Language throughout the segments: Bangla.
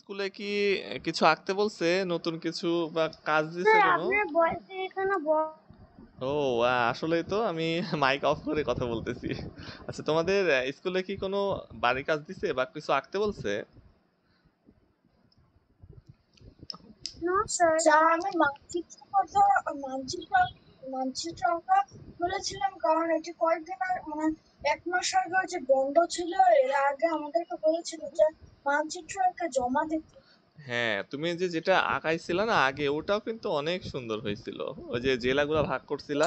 স্কুলে কি কিছু আঁকতে বলছে? নতুন কিছু বা কাজ দিছে স্যার কোনো? আপনার বয়সে এখানে ও আসলেই তো আমি মাইক অফ করে কথা বলতেছি। আচ্ছা, তোমাদের স্কুলে কি কোনো বাড়ির কাজ দিছে বা কিছু আঁকতে বলছে? না স্যার। স্যার আমি মানচিত্র আঁকা বলেছিলাম, কারণ এটি কয়েকদিন মানে 1 মাস আগে যে বন্ধ ছিল, এর আগে আমাদেরকে বলেছিল যে মানচিত্র আঁকা জমা দিতে। হ্যাঁ, তুমি যেটা আঁকাইছিলা না আগে, ওটাও কিন্তু অনেক সুন্দর হয়েছিল। ওই যে জেলাগুলা ভাগ করছিলা।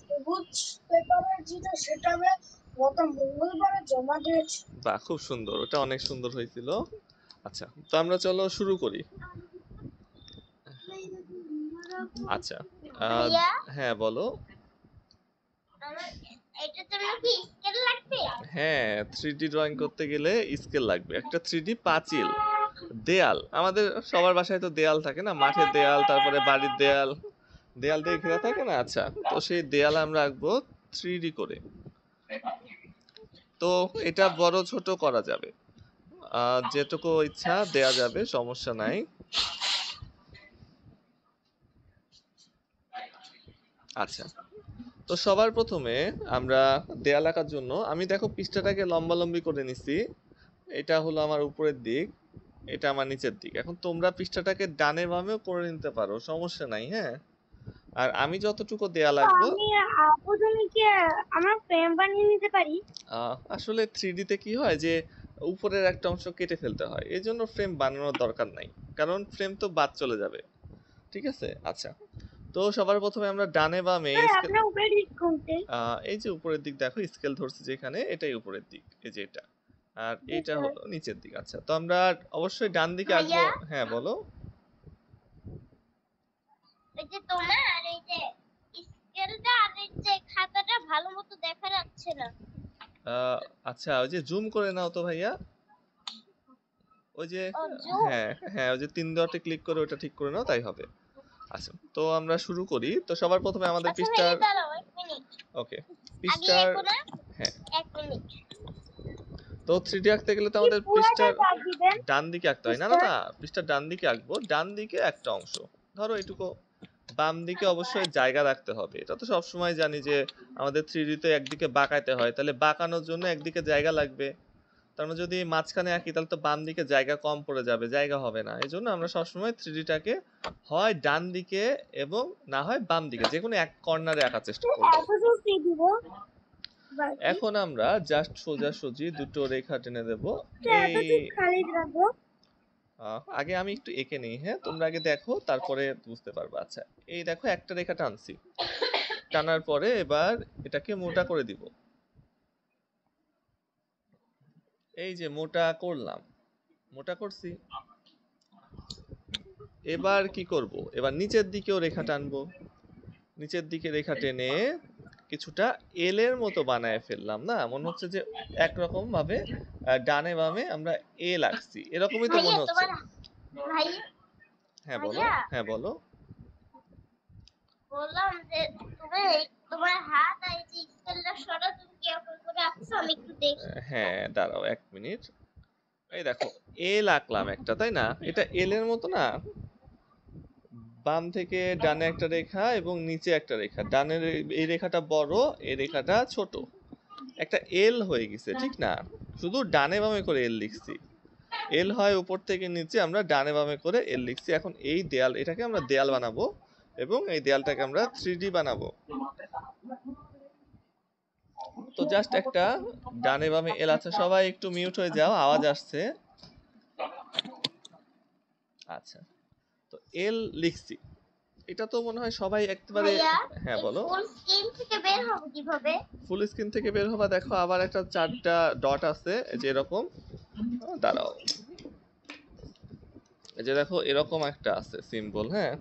সবুজ পেপারের যেটা, সেটা আমি গত মঙ্গলবারে জমা দিয়েছি। বাহ, খুব সুন্দর, ওটা অনেক সুন্দর হয়েছিল। আচ্ছা, তো আমরা চলো শুরু করি। আচ্ছা, ভাইয়া হ্যাঁ বলো। এটা জন্য কি স্কেল লাগবে? হ্যাঁ, 3D ড্রয়িং করতে গেলে স্কেল লাগবে। একটা 3D পাঁচিল, দেয়াল, আমাদের সবার বাসায় তো দেয়াল থাকে না, মাঠের দেয়াল, তারপরে বাড়ির দেয়াল, দেয়াল দিয়ে ঘেরা থাকে না। আচ্ছা, তো সেই দেয়াল আমরা আঁকবো 3D করে। তো এটা বড় ছোট করা যাবে, যেটুকু ইচ্ছা দেয়া যাবে, সমস্যা নাই। আচ্ছা, তো সবার প্রথমে আমরা দেয়াল আঁকার জন্য আমি দেখো পৃষ্ঠাটাকে লম্বালম্বি করে নিছি। এটা হলো আমার উপরের দিক, এটা আমার নিচের দিক। এখন তোমরা পৃষ্ঠাটাকে ডানে বামেও করে নিতে পারো, সমস্যা নাই। হ্যাঁ, আর আমি যতটুকু দেয়াল আঁকবো, আমি প্রথমে কি আমার ফ্রেম বানিয়ে নিতে পারি? আসলে 3D তে কি হয় যে উপরের একটা অংশ কেটে ফেলতে হয়, এই জন্য ফ্রেম বানানোর দরকার নাই, কারণ ফ্রেম তো বাদ চলে যাবে। ঠিক আছে। আচ্ছা, তো সবার প্রথমে আমরা ডানে বামে স্যার স্কেল, আপনার উপরে দিক কোনতে? এই যে উপরের দিক দেখো, স্কেল ধরছি যেখানে, এটাই উপরের দিক, এই যে এটা, আর জি এইটা স্যার। হলো নিচের দিক। আচ্ছা, তো আমরা অবশ্যই ডান দিকে আঁকবো। ভাইয়া হ্যাঁ বলো। এই যে তোমার এই যে স্কেলটা আর এই যে খাতাটা ভালো মতো দেখা যাচ্ছে না। আহ, আচ্ছা, ওই যে জুম করে নাও তো ভাইয়া, ওই যে, ও জুম। হ্যাঁ হ্যাঁ, ওই যে 3 ডটে ক্লিক করে ওটা ঠিক করে নাও, তাই হবে। আচ্ছা, তো আমরা শুরু করি। তো সবার প্রথমে আমাদের আচ্ছা ভাইয়া পৃষ্ঠার, দাঁড়াও 1 মিনিট। ওকে, আগে পৃষ্ঠার, এগো না। হ্যাঁ, 1 মিনিট। তো 3D আঁকতে গেলে তো কি আমাদের পুরাটা পৃষ্ঠার দাগ দিবেন? ডান দিকে আঁকতে হয়। না না স্যার না, পৃষ্ঠার ডান দিকে আঁকবো, ডান দিকে একটা অংশ, ধরো এটুকু। বাম দিকে অবশ্যই জায়গা রাখতে হবে, এটা তো সবসময় জানি যে আমাদের 3D তে একদিকে বাঁকাইতে হয়, তাহলে বাঁকানোর জন্য একদিকে জায়গা লাগবে। তার মানে যদি মাঝখানে আঁকি তাহলে তো বাম দিকে জায়গা কম পড়ে যাবে, জায়গা হবে না। এই জন্য আমরা সবসময় 3D টাকে হয় ডান দিকে এবং না হয় বাম দিকে, যে কোনো এক কর্নারে আঁকার চেষ্টা করব। এতটুকু কি দিব? বাকি এখন আমরা জাস্ট সোজাসুজি দুটো রেখা টেনে দেব। এই, এতটুকু খালি রাখবো। আগে আমি একটু এঁকে নিই। হ্যাঁ, তোমরা আগে দেখো, তারপরে বুঝতে পারবে। আচ্ছা, এই দেখো একটা রেখা টানছি, টানার পরে এবার এটাকে মোটা করে দিব। এই যে মোটা করলাম, মোটা করছি। এবার কি করব, এবার নিচের দিকেও রেখা টানবো। নিচের দিকে রেখা টেনে কিছুটা এল এর মতো বানায় ফেললাম। না, মনে হচ্ছে যে একরকম ভাবে ডানে বামে আমরা এল আঁকছি, এরকমই তো ভাইয়া মনে হচ্ছে। তোমার ভাই হ্যাঁ বলো। ভাইয়া হ্যাঁ বলো। বললাম যে তুমি তোমার হাত আর এই যে স্কেলটা সরা, তুমি কিরকম করে আঁকছো আমি একটু দেখি। হ্যাঁ দাঁড়াও 1 মিনিট। এই দেখো, এল আঁকলাম একটা, তাই না? এটা এল এর মতো না? বাম থেকে ডানে একটা রেখা এবং নিচে একটা রেখা, ডানের এই রেখাটা বড়, এই রেখাটা ছোট, একটা এল হয়ে গেছে, ঠিক না? শুধু ডানে বামে করে এল লিখছি। এল হয় উপর থেকে নিচে, আমরা ডানে বামে করে এল লিখছি। এখন এই দেয়াল, এটাকে আমরা দেয়াল বানাবো এবং এই দেয়ালটাকে আমরা 3D বানাবো। তো জাস্ট একটা ডানে বামে এল আছে। সবাই একটু মিউট হয়ে যাও, আওয়াজ আসছে। আচ্ছা, তো এল লিখছি, এটা তো মনে হয় সবাই একেবারে। ভাইয়া হ্যাঁ এই বলো। ফুল স্ক্রিন থেকে বের হবো কিভাবে? ফুল স্ক্রিন থেকে বের হবা, দেখো আবার একটা 4টা ডট আছে, এই যে এরকম। দাঁড়াও, এই যে দেখো এরকম একটা আছে সিম্বল। হ্যাঁ,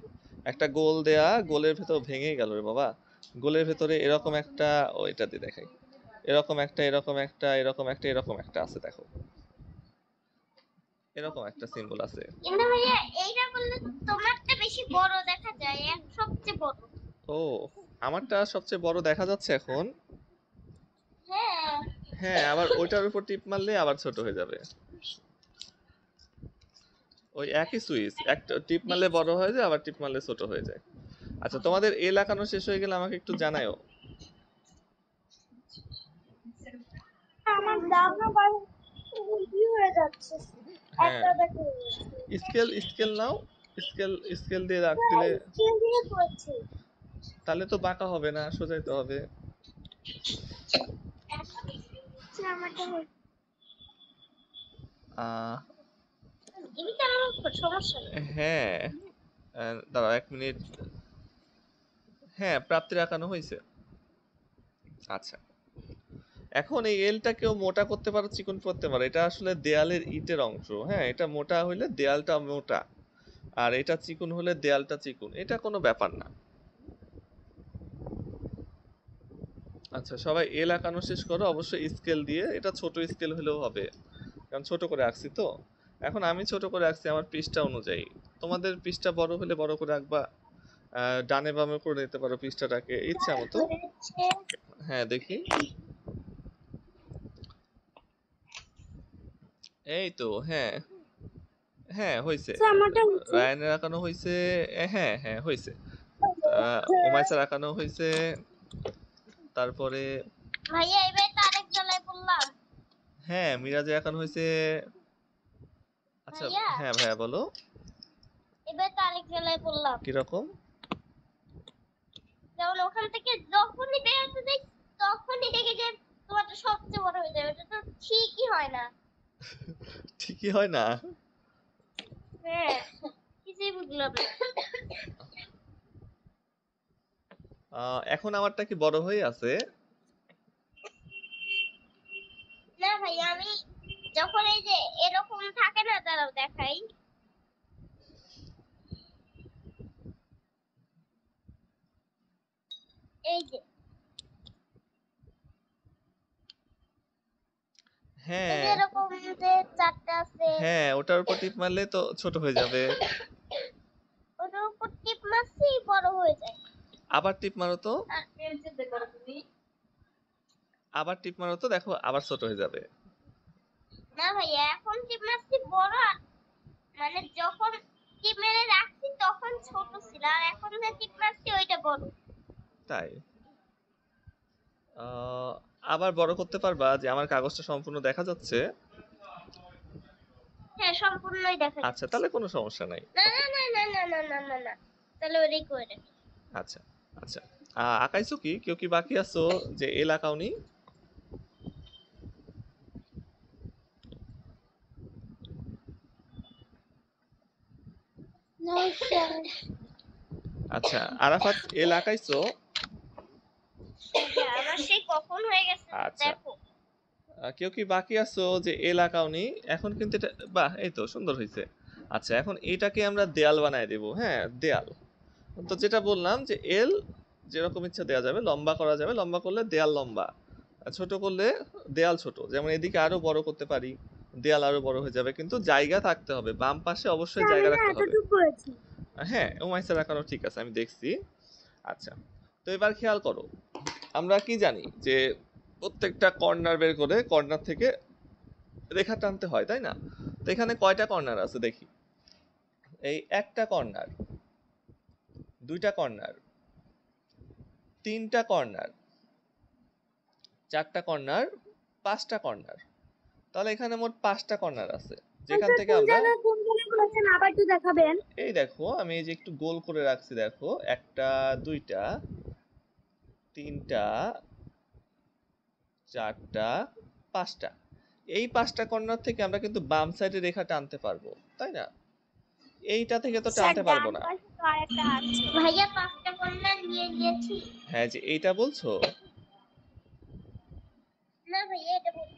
একটা গোল দেয়া, গোলের ভেতর ভেঙে গেল রে বাবা। গোলের ভেতরে এরকম একটা, ও এটা দিয়ে দেখাই, এরকম একটা, এরকম একটা, এরকম একটা, এরকম একটা আছে, দেখো এরকম একটা সিম্বল আছে। কিন্তু ভাইয়া এইটা করলে তো তোমারটা বেশি বড় দেখা যায়, এক সবচেয়ে বড়। ও, আমারটা সবচেয়ে বড় দেখা যাচ্ছে এখন। হ্যাঁ হ্যাঁ, আবার ওইটার উপর টিপ মারলে আবার ছোট হয়ে যাবে। ওই একই সুইচ, একটা টিপ মারলে বড় হয়ে যায়, আবার টিপ মারলে ছোট হয়ে যায়। আচ্ছা, তোমাদের এ লাগানো শেষ হয়ে গেলে আমাকে একটু জানাও। আমার দামও বাড়ি হয়ে যাচ্ছে। হ্যাঁ, একটা দেখো স্কেল নাও, স্কেল দিয়ে রাখ দিলে স্কেল দিয়ে করছি। তাহলে তো বাঁকা হবে না, সোজাই তো হবে। আমারটা আহ, এমনিতে আমার সমস্যা নেই। হ্যাঁ, দাঁড়াও 1 মিনিট। হ্যাঁ, প্রাপ্তির আঁকানো হয়েছে। আচ্ছা, এখন এই এলটাকেও মোটা করতে পারো, চিকন করতে পারো। এটা আসলে দেয়ালের ইটের অংশ। হ্যাঁ, এটা মোটা হইলে দেয়ালটা মোটা, আর এটা চিকন হলে দেয়ালটা চিকন, এটা কোনো ব্যাপার না। আচ্ছা, সবাই এল আঁকানো শেষ করো, অবশ্যই স্কেল দিয়ে। এটা ছোট স্কেল হলেও হবে, কারণ ছোট করে আঁকছি তো। এখন আমি ছোট করে আঁকছি আমার পৃষ্ঠা অনুযায়ী। তোমাদের পৃষ্ঠা বড় হলে বড় করে আঁকবা, ডানে বামে করে নিতে পারো পৃষ্ঠাটাকে ইচ্ছা মতো। হ্যাঁ, দেখি। এই তো, হ্যাঁ হ্যাঁ, হয়েছে। আমারটা রায়ানের আঁকানো হয়েছে। হ্যাঁ হ্যাঁ, হয়েছে। ওমাইসার আঁকানো হয়েছে। তারপরে ভাইয়া এবার তো আরেক জেলায় বললাম। হ্যাঁ, মিরাজের আঁকানো হয়েছে। আচ্ছা, ভাইয়া হ্যাঁ ভাইয়া বলো। এবার তো আরেক জেলায় বললাম। কিরকম? যেমন ওখান থেকে যখনই বের হতে যাই তখনই দেখে যে তোমারটা সবচেয়ে বড় হয়ে যাবে। এটা তো ঠিকই হয় না। ঠিকই হয় না। হ্যাঁ, কিছুই বুঝলাম না। এখন আমারটা কি বড় হয়ে আছে? না ভাই, আমি যখন এই যে এরকম থাকে না, দাঁড়াও দেখাই। এই যে এই যে হ্যাঁ এরকম যে চারটা আছে, হ্যাঁ, ওটার উপর টিপ মারলে তো ছোট হয়ে যাবে। ওটার উপর টিপ মারছি বড় হয়ে যায়। আবার টিপ মারো তো, আর চিন্তা করো তুমি। আবার টিপ মারো তো, দেখো আবার ছোট হয়ে যাবে। না ভাইয়া, এখন টিপ মারছি বড়, আর মানে যখন টিপ মেরে রাখছি তখন ছোট ছিল, আর এখন যে টিপ মারছি ওইটা বড়। তাই? আহ, আবার বড় করতে পারবা, যে আমার কাগজটা সম্পূর্ণ দেখা যাচ্ছে? হ্যাঁ, সম্পূর্ণই দেখা আচ্ছা, যাচ্ছে। তাহলে কোনো সমস্যা নাই। না না না না না না না না না, তাহলে ওটাই করে রাখি। আচ্ছা আচ্ছা, আঁকাইছো কি? কেউ কি বাকি আছো যে এল আঁকাওনি? আচ্ছা, আরাফাত এল আঁকাইছো? হ্যাঁ, আমার সেই কখন হয়ে গেছে আচ্ছা, দেখো। কেউ কি বাকি আছো যে এল আঁকাওনি? এখন কিন্তু এটা, বাহ, এই তো সুন্দর হয়েছে। আচ্ছা, এখন এটাকে আমরা দেয়াল বানায় দেব। হ্যাঁ, দেয়াল। তো যেটা বললাম যে এল যেরকম ইচ্ছা দেওয়া যাবে, লম্বা করা যাবে, লম্বা করলে দেয়াল লম্বা, আর ছোট করলে দেয়াল ছোট। যেমন এদিকে আরো বড় করতে পারি, দেয়াল আরো বড় হয়ে যাবে, কিন্তু জায়গা থাকতে হবে, বাম পাশে অবশ্যই জায়গা রাখতে হবে। হ্যাঁ, ওমাইসার আঁকানো ঠিক আছে, আমি দেখছি। আচ্ছা, তো এবার খেয়াল করো, আমরা কি জানি যে প্রত্যেকটা কর্নার বের করে কর্নার থেকে রেখা টানতে হয়, তাই না? তো এখানে কয়টা কর্নার আছে দেখি। এই একটা কর্নার, দুইটা কর্নার, তিনটা কর্নার, চারটা কর্নার, পাঁচটা কর্নার। তাহলে এখানে মোট 5টা কর্নার আছে, যেখান থেকে আমরা আবার একটু দেখাবেন। এই দেখো, আমি এই যে একটু গোল করে রাখছি, দেখো, একটা, দুইটা, তিনটা, চারটা, পাঁচটা। এই 5টা কর্নার থেকে আমরা কিন্তু বাম সাইডে রেখা টানতে পারবো, তাই না? এইটা থেকে তো টানতে পারবো না। ভাইয়া 5টা কর্নার নিয়ে নিয়েছি। হ্যাঁ, যে এইটা বলছো? না ভাইয়া, এটা বলছি।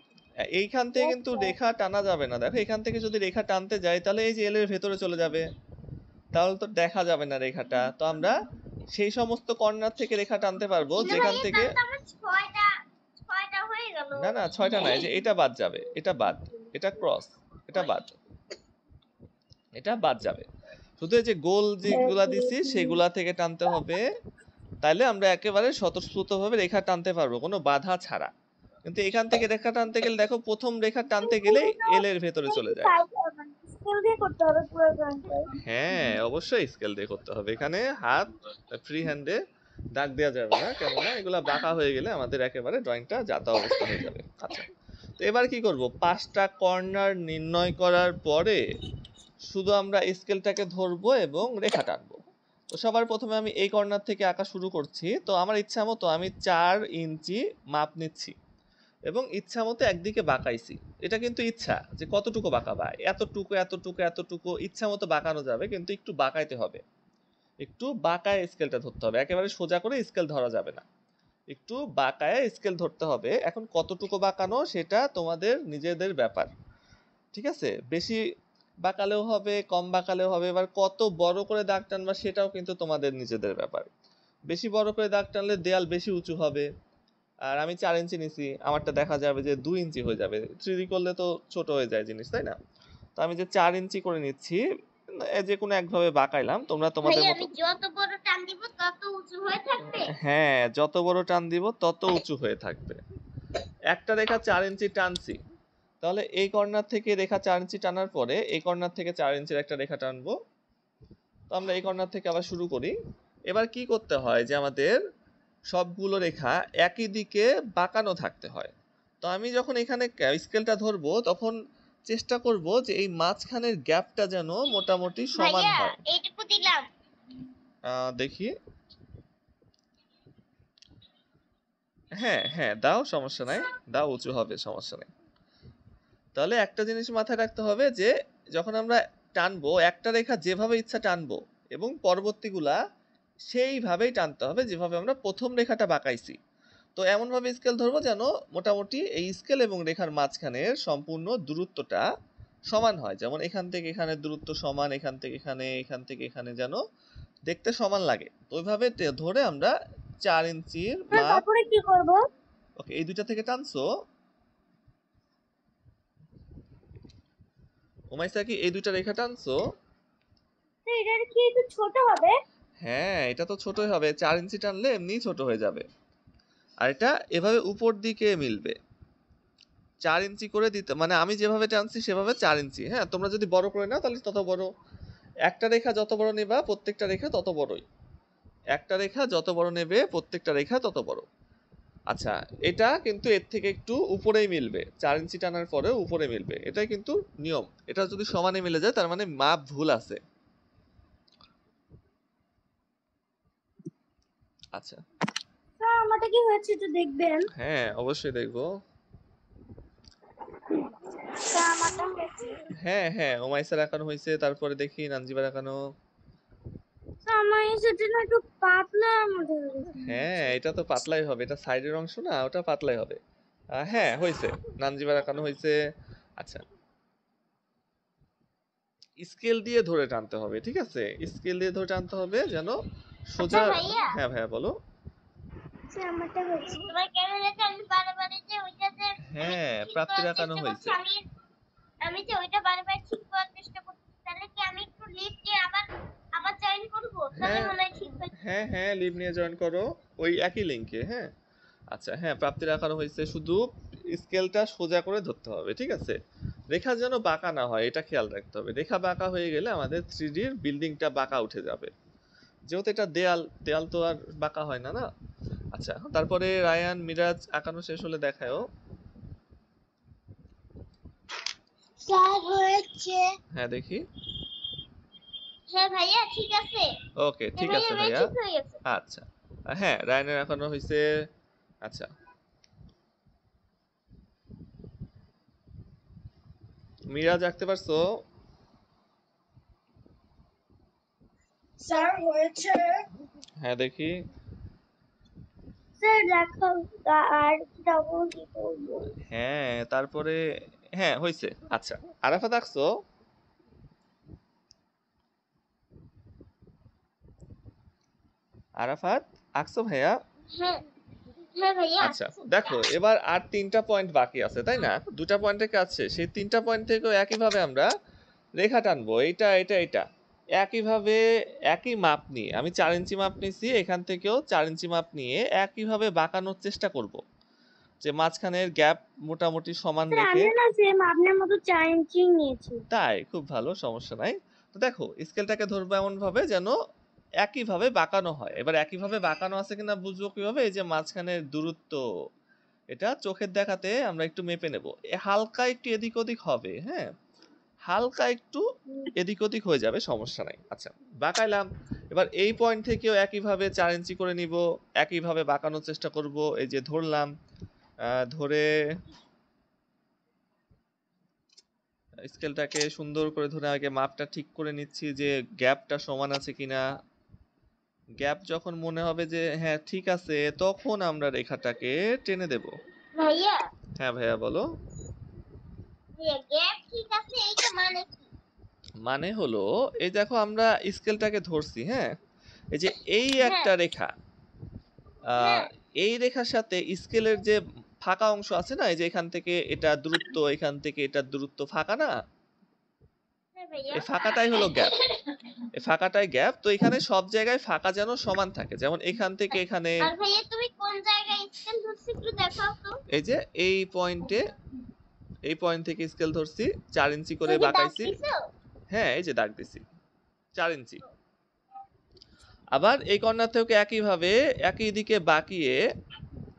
এইখান থেকে কিন্তু রেখা টানা যাবে না। দেখো, এখান থেকে যদি রেখা টানতে যাই তাহলে এই যে এল এর ভেতরে চলে যাবে, তাহলে তো দেখা যাবে না রেখাটা। তো আমরা সেই সমস্ত কর্নার থেকে রেখা টানতে পারবো কিন্তু যেখান ভাইয়া থেকে, তাহলে তো আমার 6টা হয়ে গেল। না না, 6টা নয়, যে এটা বাদ যাবে, এটা বাদ, এটা ক্রস, এটা বাদ, এটা বাদ যাবে। শুধু এই যে গোল যেগুলা দিছি সেগুলা থেকে টানতে হবে, তাইলে আমরা একেবারে স্বতঃস্ফূর্তভাবে রেখা টানতে পারবো কোনো বাধা ছাড়া। কিন্তু এখান থেকে রেখা টানতে গেলে দেখো, প্রথম রেখা টানতে গেলেই এল এর ভেতরে চলে যায়। স্কেল দিয়ে করতে হবে পুরো ড্রয়িংটা? হ্যাঁ, অবশ্যই স্কেল দিয়ে করতে হবে। এখানে হাত ফ্রি হ্যান্ডে দাগ দেওয়া যাবে না, কেননা এগুলা বাঁকা হয়ে গেলে আমাদের একেবারে ড্রয়িংটা যাতা অবস্থা হয়ে যাবে। আচ্ছা, তো এবার কি করব, 5টা কর্নার নির্ণয় করার পরে শুধু আমরা স্কেলটাকে ধরবো এবং রেখা টানবো। তো সবার প্রথমে আমি এই কর্নার থেকে আঁকা শুরু করছি। তো আমার ইচ্ছা মতো আমি 4 ইঞ্চি মাপ নিচ্ছি এবং ইচ্ছা মতো একদিকে বাঁকাইছি। এটা কিন্তু ইচ্ছা যে কতটুকু বাঁকাবা, এতটুকু এতটুকু এতটুকু ইচ্ছা মতো বাঁকানো যাবে, কিন্তু একটু বাঁকাইতে হবে, একটু বাঁকায় স্কেলটা ধরতে হবে, একেবারে সোজা করে স্কেল ধরা যাবে না, একটু বাঁকায় স্কেল ধরতে হবে। এখন কতটুকু বাঁকানো সেটা তোমাদের নিজেদের ব্যাপার, ঠিক আছে? বেশি বাঁকালেও হবে, কম বাঁকালেও হবে। এবার কত বড় করে দাগ টানবা সেটাও কিন্তু তোমাদের নিজেদের ব্যাপার। বেশি বড় করে দাগ টানলে দেয়াল বেশি উঁচু হবে, আর আমি 4 ইঞ্চি নিছি, আমারটা দেখা যাবে যে 2 ইঞ্চি হয়ে যাবে। 3D করলে তো ছোট হয়ে যায় জিনিস, তাই না? তো আমি যে 4 ইঞ্চি করে নিচ্ছি, যে কোনো একভাবে বাঁকাইলাম, তোমরা তোমাদের ভাইয়া মতো। আমি যত বড় টান দিব তত উঁচু হয়ে থাকবে। হ্যাঁ, যত বড় টান দিব তত উঁচু হয়ে থাকবে। একটা রেখা 4 ইঞ্চি টানছি, তাহলে এই কর্নার থেকে রেখা 4 ইঞ্চি টানার পরে এই কর্নার থেকে 4 ইঞ্চির একটা রেখা টানবো। তো আমরা এই কর্নার থেকে আবার শুরু করি। এবার কি করতে হয় যে আমাদের সবগুলো রেখা একই দিকে বাঁকানো থাকতে হয়। তো আমি যখন এখানে স্কেলটা ধরবো তখন চেষ্টা করব যে এই মাঝখানের গ্যাপটা যেন মোটামুটি সমান ভাইয়া হয়। এইটুকু দিলাম। দেখি, হ্যাঁ হ্যাঁ দাও, সমস্যা নাই, দাও, উঁচু হবে, সমস্যা নেই। তাহলে একটা জিনিস মাথায় রাখতে হবে যে যখন আমরা টানবো একটা রেখা যেভাবে ইচ্ছা টানবো এবং পরবর্তীগুলা সেইভাবেই টানতে হবে যেভাবে আমরা প্রথম রেখাটা বাঁকাইছি। তো এমনভাবে স্কেল ধরবো যেন মোটামুটি এই স্কেল এবং রেখার মাঝখানের সম্পূর্ণ দূরত্বটা সমান হয়। যেমন এখান থেকে এখানের দূরত্ব সমান, এখান থেকে এখানে, এখান থেকে এখানে যেন দেখতে সমান লাগে। তো ওইভাবে ধরে আমরা 4 ইঞ্চির মাপ। তারপরে কি করব? ওকে, এই দুইটা থেকে টানছো ওমাইসা, কি এই দুইটা রেখা টানছো? এটা কি একটু ছোট হবে? হ্যাঁ, এটা তো ছোটই হবে, 4 ইঞ্চি টানলে এমনিই ছোট হয়ে যাবে। আর এটা এভাবে উপর দিকে মিলবে। 4 ইঞ্চি করে দিতে মানে আমি যেভাবে টানছি সেভাবে 4 ইঞ্চি। হ্যাঁ, তোমরা যদি বড় করে নাও তাহলে তত বড়। একটা রেখা যত বড় নেবা প্রত্যেকটা রেখা তত বড়ই। একটা রেখা যত বড় নেবে প্রত্যেকটা রেখা তত বড়। আচ্ছা, এটা কিন্তু এর থেকে একটু উপরেই মিলবে, 4 ইঞ্চি টানার পরেও উপরে মিলবে, এটাই কিন্তু নিয়ম। এটা যদি সমানে মিলে যায় তার মানে মাপ ভুল আছে। আচ্ছা, স্যার আমারটা কি হয়েছে একটু দেখবেন? হ্যাঁ অবশ্যই দেখবো। স্যার আমারটা হয়েছে। হ্যাঁ হ্যাঁ, ওমাইসার আঁকানো হয়েছে, তারপরে দেখি নানজিবার আঁকানো। স্যার আমার সেটা না একটু পাতলার মধ্যে হয়েছে। হ্যাঁ, এটা তো পাতলাই হবে, এটা সাইডের অংশ না, ওটা পাতলাই হবে। হ্যাঁ হয়েছে, নানজিবার আঁকানো হয়েছে। আচ্ছা, স্কেল দিয়ে ধরে টানতে হবে, ঠিক আছে? স্কেল দিয়ে ধরে টানতে হবে যেন সোজা। আচ্ছা ভাইয়া, হ্যাঁ ভাইয়া বলো। স্যার আমারটা হয়েছে। তোমার ক্যামেরাতে আমি বারবার যে ওইটা যে হ্যাঁ, ঠিক প্রাপ্তির করার আঁকানো চেষ্টা হয়েছে। করছি, আমি যে ওইটা বারবার ঠিক করার চেষ্টা করছি, তাহলে কি আমি একটু লিড দিয়ে আবার আবার জয়েন করব? তাহলে হ্যাঁ মনে হয় ঠিক হয়ে হ্যাঁ হ্যাঁ, লিভ নিয়ে জয়েন করো ওই একই লিংকে। হ্যাঁ, আচ্ছা, হ্যাঁ প্রাপ্তির আঁকানো হয়েছে, শুধু স্কেলটা সোজা করে ধরতে হবে, ঠিক আছে? রেখা যেন বাঁকা না হয় এটা খেয়াল রাখতে হবে। রেখা বাঁকা হয়ে গেলে আমাদের 3Dর বিল্ডিংটা বাঁকা উঠে যাবে, যেহেতু এটা দেয়াল, দেয়াল তো আর বাঁকা হয় না, না? আচ্ছা, তারপরে রায়ান, মিরাজ আঁকানো শেষ হলে দেখায়ও। স্যার হয়েছে। হ্যাঁ দেখি। হ্যাঁ ভাইয়া ঠিক আছে। ওকে, ঠিক ভাইয়া আছে আমার ভাইয়া। ঠিক হয়ে গেছে। আচ্ছা, হ্যাঁ রায়ানের আঁকানো হয়েছে। আচ্ছা, মিরাজ আঁকতে পারছো? স্যার হয়েছে। হ্যাঁ দেখি। স্যার দেখো আর তখন কি করবো? হ্যাঁ, তারপরে হ্যাঁ হয়েছে। আচ্ছা, আরাফাত আঁকছো? আরাফাত আঁকছো ভাইয়া? হ্যাঁ হ্যাঁ ভাইয়া। আচ্ছা, দেখো এবার আর 3টা পয়েন্ট বাকি আছে, তাই না? 2টা পয়েন্টের কাজ শেষ। সেই 3টা পয়েন্ট থেকেও একইভাবে আমরা রেখা টানবো, এটা এটা এটা একইভাবে, একই মাপ নিয়ে। আমি 4 ইঞ্চি মাপ নিছি, এখান থেকেও 4 ইঞ্চি মাপ নিয়ে একইভাবে বাঁকানোর চেষ্টা করব। যে মাঝখানের গ্যাপ মোটামুটি সমান স্যার রেখে। আমিও না সেম আপনার মতো 4 ইঞ্চি নিয়েছি। তাই? খুব ভালো, সমস্যা নাই। তো দেখো স্কেলটাকে ধরবো এমন ভাবে যেন একইভাবে বাঁকানো হয়। এবার একইভাবে বাঁকানো আছে কিনা বুঝবো কিভাবে? এই যে মাঝখানের দূরত্ব, এটা চোখের দেখাতে আমরা একটু মেপে নেব। হালকা একটু এদিক ওদিক হবে, হ্যাঁ? হালকা একটু এদিক ওদিক হয়ে যাবে, সমস্যা নাই। আচ্ছা, বাঁকাইলাম। এবার এই পয়েন্ট থেকেও একইভাবে 4 ইঞ্চি করে নিব, একইভাবে বাঁকানোর চেষ্টা করব। এই যে ধরলাম, ধরে স্কেলটাকে সুন্দর করে ধরে আগে মাপটা ঠিক করে নিচ্ছি যে গ্যাপটা সমান আছে কিনা। গ্যাপ যখন মনে হবে যে হ্যাঁ ঠিক আছে, তখন আমরা রেখাটাকে টেনে দেব। ভাইয়া হ্যাঁ ভাইয়া বলো। গ্যাপ ঠিক আছে এইটা মানে কি? মানে হলো এই দেখো আমরা স্কেলটাকে ধরছি, হ্যাঁ? এই যে এই একটা রেখা, হ্যাঁ এই রেখার সাথে স্কেলের যে ফাঁকা অংশ আছে না, এই যে এখান থেকে এটা দূরত্ব, এখান থেকে এটা দূরত্ব ফাঁকা না, হ্যাঁ ভাইয়া এই ফাঁকাটাই হলো গ্যাপ। এই ফাঁকাটাই গ্যাপ। তো এখানে সব জায়গায় ফাঁকা যেন সমান থাকে, যেমন এখান থেকে এখানে। আর ভাইয়া তুমি কোন জায়গায় স্কেল ধরছি একটু দেখাও তো। এই যে এই পয়েন্টে, এই পয়েন্ট থেকে স্কেল ধরছি, 4 ইঞ্চি করে তুমি দাগ বাঁকাইছি। দিছো? হ্যাঁ এই যে দাগ দিছি 4 ইঞ্চি। আবার এই কর্নার থেকে একইভাবে একই দিকে বাঁকিয়ে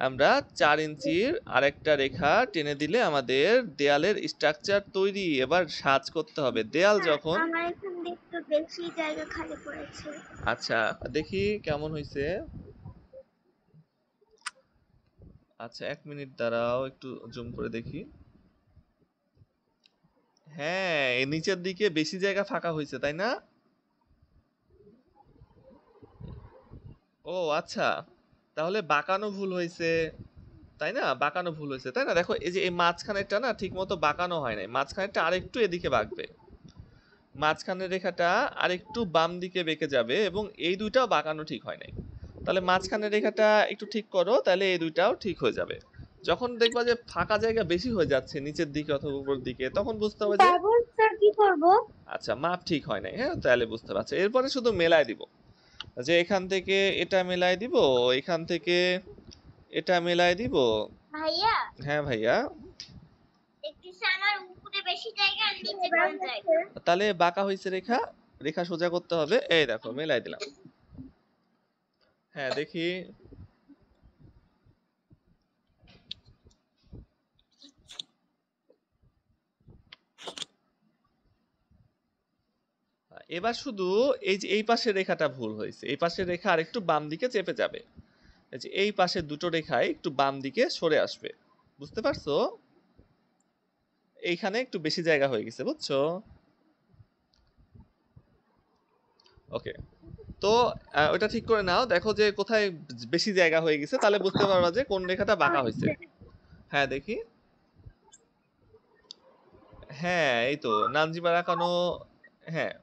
আমরা 4 ইঞ্চির আরেকটা রেখা টেনে দিলে আমাদের দেয়ালের স্ট্রাকচার তৈরি। এবার সাজ করতে হবে দেয়াল যখন। আমার এখান দিয়ে একটু বেশি জায়গা খালি পড়েছে। আচ্ছা দেখি কেমন হয়েছে। আচ্ছা 1 মিনিট দাঁড়াও, একটু জুম করে দেখি। হ্যাঁ এই নিচের দিকে বেশি জায়গা ফাঁকা হয়েছে, তাই না? ও আচ্ছা, তাহলে বাঁকানো ভুল হয়েছে, তাই না? বাঁকানো ভুল হয়েছে, তাই না? দেখো এই যে এই মাঝখানেরটা না ঠিক মতো বাঁকানো হয় নাই, মাঝখানেরটা আরেকটু এদিকে বাঁকবে, মাঝখানের রেখাটা আরেকটু বাম দিকে বেঁকে যাবে, এবং এই দুইটাও বাঁকানো ঠিক হয় নাই। তাহলে মাঝখানের রেখাটা একটু ঠিক করো, তাহলে এই দুইটাও ঠিক হয়ে যাবে। যখন দেখবা যে ফাঁকা জায়গা বেশি হয়ে যাচ্ছে নিচের দিকে অথবা উপরের দিকে, তখন বুঝতে হবে যে তারপর স্যার কি করব? আচ্ছা মাপ ঠিক হয় নাই। হ্যাঁ তাহলে বুঝতে পারছো। এরপরে শুধু মেলায় দিব, যে এখান থেকে এটা মেলায় দিব, এখান থেকে এটা মেলায় দিব। ভাইয়া হ্যাঁ ভাইয়া। দেখতেছি আমার উপরে বেশি জায়গা আর নিচে কম জায়গা। তাহলে বাঁকা হয়েছে রেখা, রেখা সোজা করতে হবে। এই দেখো মেলাই দিলাম। হ্যাঁ দেখি। এবার শুধু এই যে এই পাশের রেখাটা ভুল হয়েছে, এই পাশের রেখা আরেকটু বাম দিকে চেপে যাবে। এই যে এই পাশের দুটো রেখায় একটু বাম দিকে সরে আসবে, বুঝতে পারছো? এইখানে একটু বেশি জায়গা হয়ে গেছে, বুঝছো? ওকে, তো ওটা ঠিক করে নাও, দেখো যে কোথায় বেশি জায়গা হয়ে গেছে, তাহলে বুঝতে পারবা যে কোন রেখাটা বাঁকা হয়েছে। হ্যাঁ দেখি। হ্যাঁ এই তো নানজিবা রাখানো। হ্যাঁ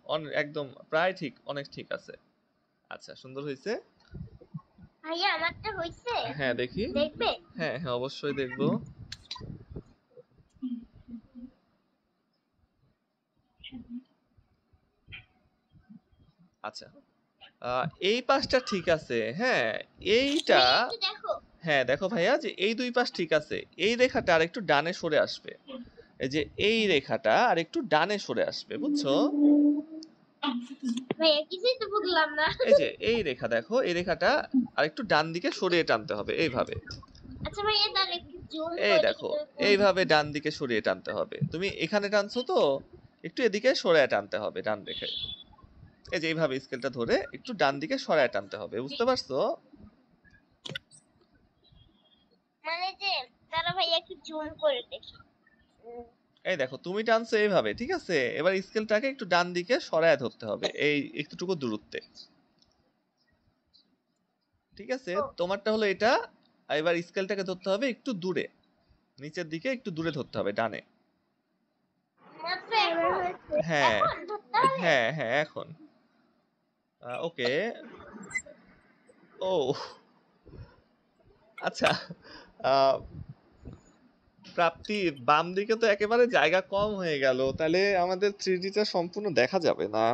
একদম প্রায় ঠিক, অনেক ঠিক আছে। আচ্ছা সুন্দর হয়েছে। ভাইয়া আমারটা হইছে? হ্যাঁ দেখি। দেখবে? হ্যাঁ হ্যাঁ অবশ্যই দেখবো। আচ্ছা এই পাশটা ঠিক আছে, হ্যাঁ এইটা। ভাইয়া একটু দেখো। হ্যাঁ দেখো ভাইয়া যে এই দুই পাশ ঠিক আছে, এই রেখাটা আর একটু ডানে সরে আসবে। এই যে এই রেখাটা আর একটু ডানে সরে আসবে, বুঝছো? ভাইয়া কিছুই তো বুঝলাম না। এই যে এই রেখা দেখো, এই রেখাটা আর একটু ডান দিকে সরিয়ে টানতে হবে এইভাবে। আচ্ছা ভাইয়া তাহলে একটু জুম এই করে দেখো দেখি। এইভাবে ডান দিকে সরিয়ে টানতে হবে। তুমি এখানে টানছো তো, একটু এদিকে সরায় টানতে হবে ডান রেখে। এই যে এইভাবে স্কেলটা ধরে একটু ডান দিকে সরায় টানতে হবে, বুঝতে পারছো? মানে যে তারা ভাইয়া একটু জুম করে দেখি। এই দেখো তুমি টানছো এইভাবে, ঠিক আছে? এবার স্কেলটাকে একটু ডান দিকে সরায় ধরতে হবে এই একটুটুকু দূরত্বে, ঠিক আছে? তোমারটা হলো এটা। আর এবার স্কেলটাকে ধরতে হবে একটু দূরে, নিচের দিকে একটু দূরে ধরতে হবে ডানে। মাত্র এখন হয়েছে। হ্যাঁ এখন ধরতে হবে? হ্যাঁ হ্যাঁ এখন। ওকে। ও আচ্ছা, আহ, প্রাপ্তি বাম দিকে তো একেবারে জায়গা কম হয়ে গেল, তাহলে আমাদের 3D-টা সম্পূর্ণ দেখা যাবে না।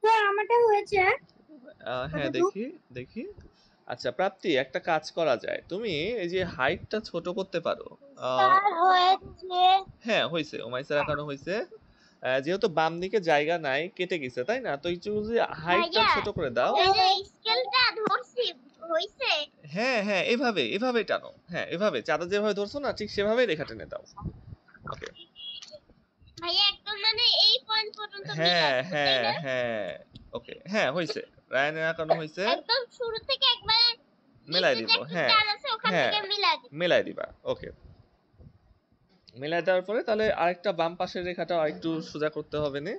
স্যার আমারটা হয়েছে। হ্যাঁ কতটুকু? দেখি দেখি। আচ্ছা প্রাপ্তি, একটা কাজ করা যায়, তুমি এই যে হাইটটা ছোট করতে পারো। আহ, স্যার হয়েছে। হ্যাঁ হয়েছে, ওমাইসের আঁকানো হয়েছে। যেহেতু বাম দিকে জায়গা নাই, কেটে গেছে তাই না, তো একটু যদি হাইটটা ভাইয়া ছোট করে দাও। এই যে স্কেলটা ধরছি হয়েছে। হ্যাঁ হ্যাঁ, এভাবে এভাবে টানো, হ্যাঁ এভাবে চাঁদা যেভাবে ধরছো না, ঠিক সেভাবেই রেখা টেনে দাও। ওকে। ভাইয়া একদম মানে এই পয়েন্ট পর্যন্ত মিলাই হ্যাঁ দিব তাই হ্যাঁ না? হ্যাঁ, ওকে, হ্যাঁ হয়েছে, রায়ানের আঁকানো হয়েছে। একদম শুরু থেকে একবারে মেলাই নিচে যে দিব, একটা হ্যাঁ টান আছে ওখান হ্যাঁ, থেকে মিলাই দিব। মেলাই দিবা। ওকে, মেলাই দেওয়ার পরে তাহলে আরেকটা বাম পাশের রেখাটা আরেকটু সোজা করতে হবে না।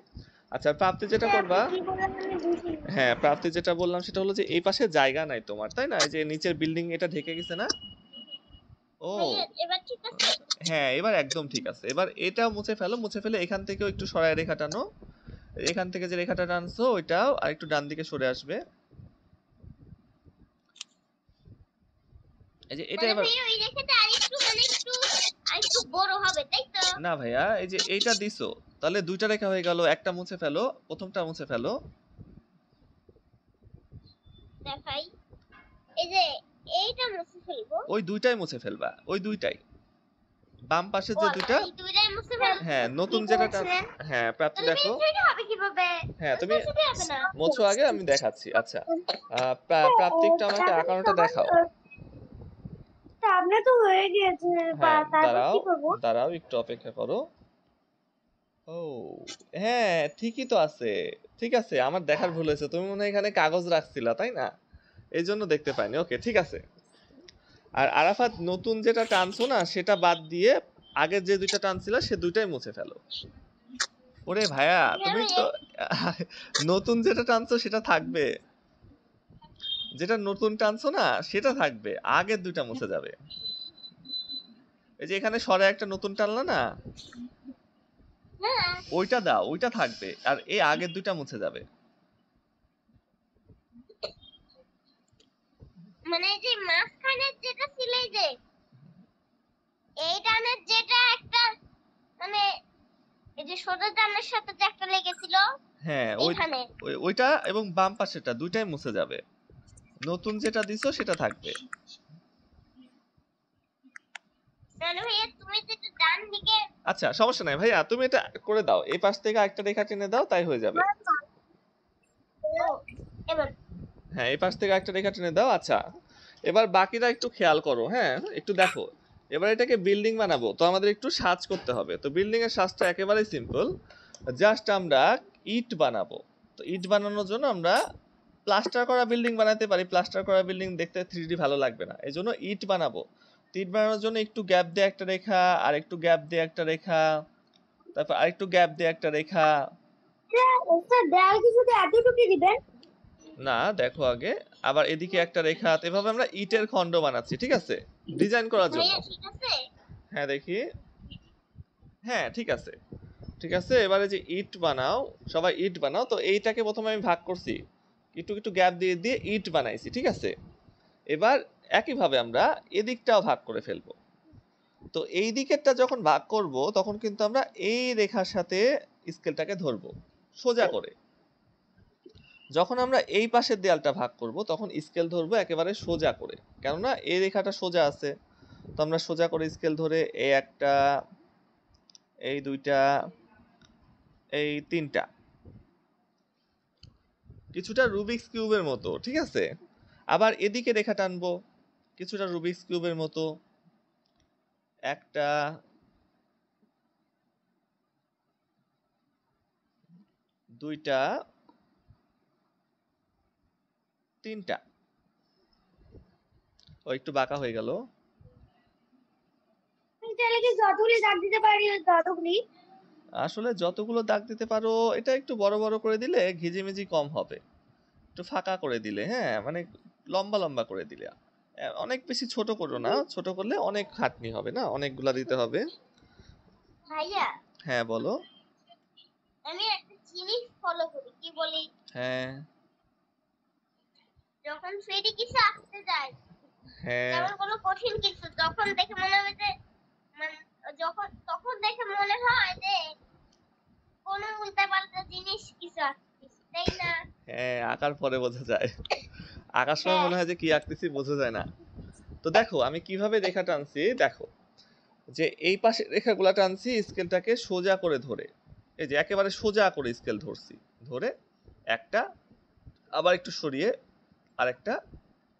আচ্ছা প্রাপ্তি যেটা করবা, কি বললেন আমি বুঝিনি। হ্যাঁ প্রাপ্তি যেটা বললাম সেটা হলো যে এই পাশে জায়গা নাই তোমার তাই না, এই যে নিচের বিল্ডিং এটা ঢেকে গেছে না। ও ভাইয়া এবার ঠিক আছে? হ্যাঁ, এবার একদম ঠিক আছে। এবার এটাও মুছে ফেলো, মুছে ফেলে এখান থেকেও একটু সরায় রেখা টানো। এখান থেকে যে রেখাটা টানছো ওইটাও আরেকটু ডান দিকে সরে আসবে। এই যে এটা মানে এবার, ভাইয়া ওই রেখাটা আরেকটু মানে আরেকটু বড় হবে তাই তো? না ভাইয়া এই যে এইটা দিছো, তাহলে দুইটা রেখা হয়ে গেল, একটা মুছে ফেলো, প্রথমটা মুছে ফেলো। দেখাই। এই যে এইটা মুছে ফেলবো। ওই দুইটাই মুছে ফেলবা, ওই দুইটাই বাম পাশে ও যে আচ্ছা দুইটা। এই দুইটাই মুছে ফেলবো। হ্যাঁ নতুন কি যেটা বলছিলেন? হ্যাঁ প্রাপ্তি তাহলে দেখো। মিলিটারি হবে কিভাবে? হ্যাঁ তুমি মিলিটারি হবে না। মোছো আগে, আমি দেখাচ্ছি। আচ্ছা প্রাপ্তি একটু আমাকে আঁকানোটা দেখাও। সামনে তো হয়ে গিয়েছে হ্যাঁ তারপর দাঁড়াও, কি করবো? দাঁড়াও একটু অপেক্ষা করো। ও হ্যাঁ ঠিকই তো আছে, ঠিক আছে, আমার দেখার ভুল হয়েছে, তুমি মনে হয় এখানে কাগজ রাখছিলা তাই না, এই জন্য দেখতে পাইনি। ওকে ঠিক আছে। আর আরাফাত, নতুন যেটা টানছো না সেটা বাদ দিয়ে আগের যে দুইটা টানছিলা সে দুইটাই মুছে ফেলো। ওরে ভাইয়া তুমি তো নতুন যেটা টানছো সেটা থাকবে, যেটা নতুন টানছো না সেটা থাকবে, আগের দুইটা মুছে যাবে। এই যে এখানে সরে একটা নতুন টানলা না, হ্যাঁ ওইটা দাও, ওইটা থাকবে, আর এই আগের দুইটা মুছে যাবে। মানে এই যে মাঝখানের যেটা ছিল এই টানের যেটা একটা মানে এই যে সোজা টানের সাথে যে একটা লেগেছিল হ্যাঁ এখানে। ওইটা এবং বাম পাশেরটা দুইটাই মুছে যাবে, নতুন যেটা দিছো সেটা থাকবে। মানে ভাইয়া তুমি যেটা ডান দিকে। আচ্ছা সমস্যা নাই ভাইয়া, তুমি এটা করে দাও, এই পাশ থেকে একটা রেখা টেনে দাও, তাই হয়ে যাবে। ও, এবার হ্যাঁ এই পাশ থেকে একটা রেখা টেনে দাও। আচ্ছা এবার বাকিটা একটু খেয়াল করো, হ্যাঁ একটু দেখো। এবার এটাকে বিল্ডিং বানাবো, তো আমাদের একটু সাজ করতে হবে। তো বিল্ডিং এর সাজটা একেবারেই সিম্পল, জাস্ট আমরা ইট বানাবো। তো ইট বানানোর জন্য আমরা প্লাস্টার করা বিল্ডিং বানাতে পারি, প্লাস্টার করা বিল্ডিং দেখতে 3D ভালো লাগবে না, এই জন্য ইট বানাবো। তো ইট বানানোর জন্য একটু গ্যাপ দিয়ে একটা রেখা, আর একটু গ্যাপ দিয়ে একটা রেখা, তারপর আরেকটু গ্যাপ দিয়ে একটা রেখা। স্যার দেয়াল কি শুধু এতটুকু দিবেন? না দেখো আগে, আবার এদিকে একটা রেখা, এভাবে আমরা ইটের খণ্ড বানাচ্ছি, ঠিক আছে, ডিজাইন করার জন্য। ভাইয়া ঠিক আছে? হ্যাঁ দেখি, হ্যাঁ ঠিক আছে, ঠিক আছে। এবারে যে ইট বানাও, সবাই ইট বানাও। তো এইটাকে প্রথমে আমি ভাগ করছি, একটু একটু গ্যাপ দিয়ে দিয়ে ইট বানাইছি, ঠিক আছে। এবার একইভাবে আমরা এদিকটাও ভাগ করে ফেলবো। তো এই দিকেরটা যখন ভাগ করব তখন কিন্তু আমরা এই রেখার সাথে স্কেলটাকে ধরবো সোজা করে। যখন আমরা এই পাশের দেয়ালটা ভাগ করব তখন স্কেল ধরবো একেবারে সোজা করে, কেননা এই রেখাটা সোজা আছে। তো আমরা সোজা করে স্কেল ধরে এই একটা, এই দুইটা, এই তিনটা, কিছুটা রুবিক্স কিউবের মতো, ঠিক আছে। আবার এদিকে রেখা টানবো কিছুটা রুবিক্স কিউবের মতো, একটা, দুইটা, তিনটা। ও একটু বাঁকা হয়ে গেল। তাহলে কি যতগুলি দাগ দিতে পারি ততগুলি? আসলে যতগুলো দাগ দিতে পারো, এটা একটু বড় বড় করে দিলে ঘিজিমিজি কম হবে, একটু ফাঁকা করে দিলে, হ্যাঁ মানে লম্বা লম্বা করে দিলে। অনেক বেশি ছোট করো না, ছোট করলে অনেক খাটনি হবে না, অনেকগুলা দিতে হবে। ভাইয়া হ্যাঁ বলো। আমি একটা জিনিস ফলো করি, কি বলি? হ্যাঁ যখন ফেরি কিছু আঁকতে যায়, হ্যাঁ যেমন কোনো কঠিন কিছু, তখন দেখে মনে হবে যে মানে তখন দেখে মনে হয় যে কোনো উল্টাপাল্টা জিনিস কিছু আঁকতেছি তাই না? হ্যাঁ, আঁকার পরে বোঝা যায়। আঁকার সময় হ্যাঁ মনে হয় যে কি আঁকতেছি বোঝা যায় না। তো দেখো আমি কিভাবে রেখা টানছি, দেখো যে এই পাশে রেখাগুলা টানছি স্কেলটাকে সোজা করে ধরে, এই যে একেবারে সোজা করে স্কেল ধরছি, ধরে একটা, আবার একটু সরিয়ে আরেকটা,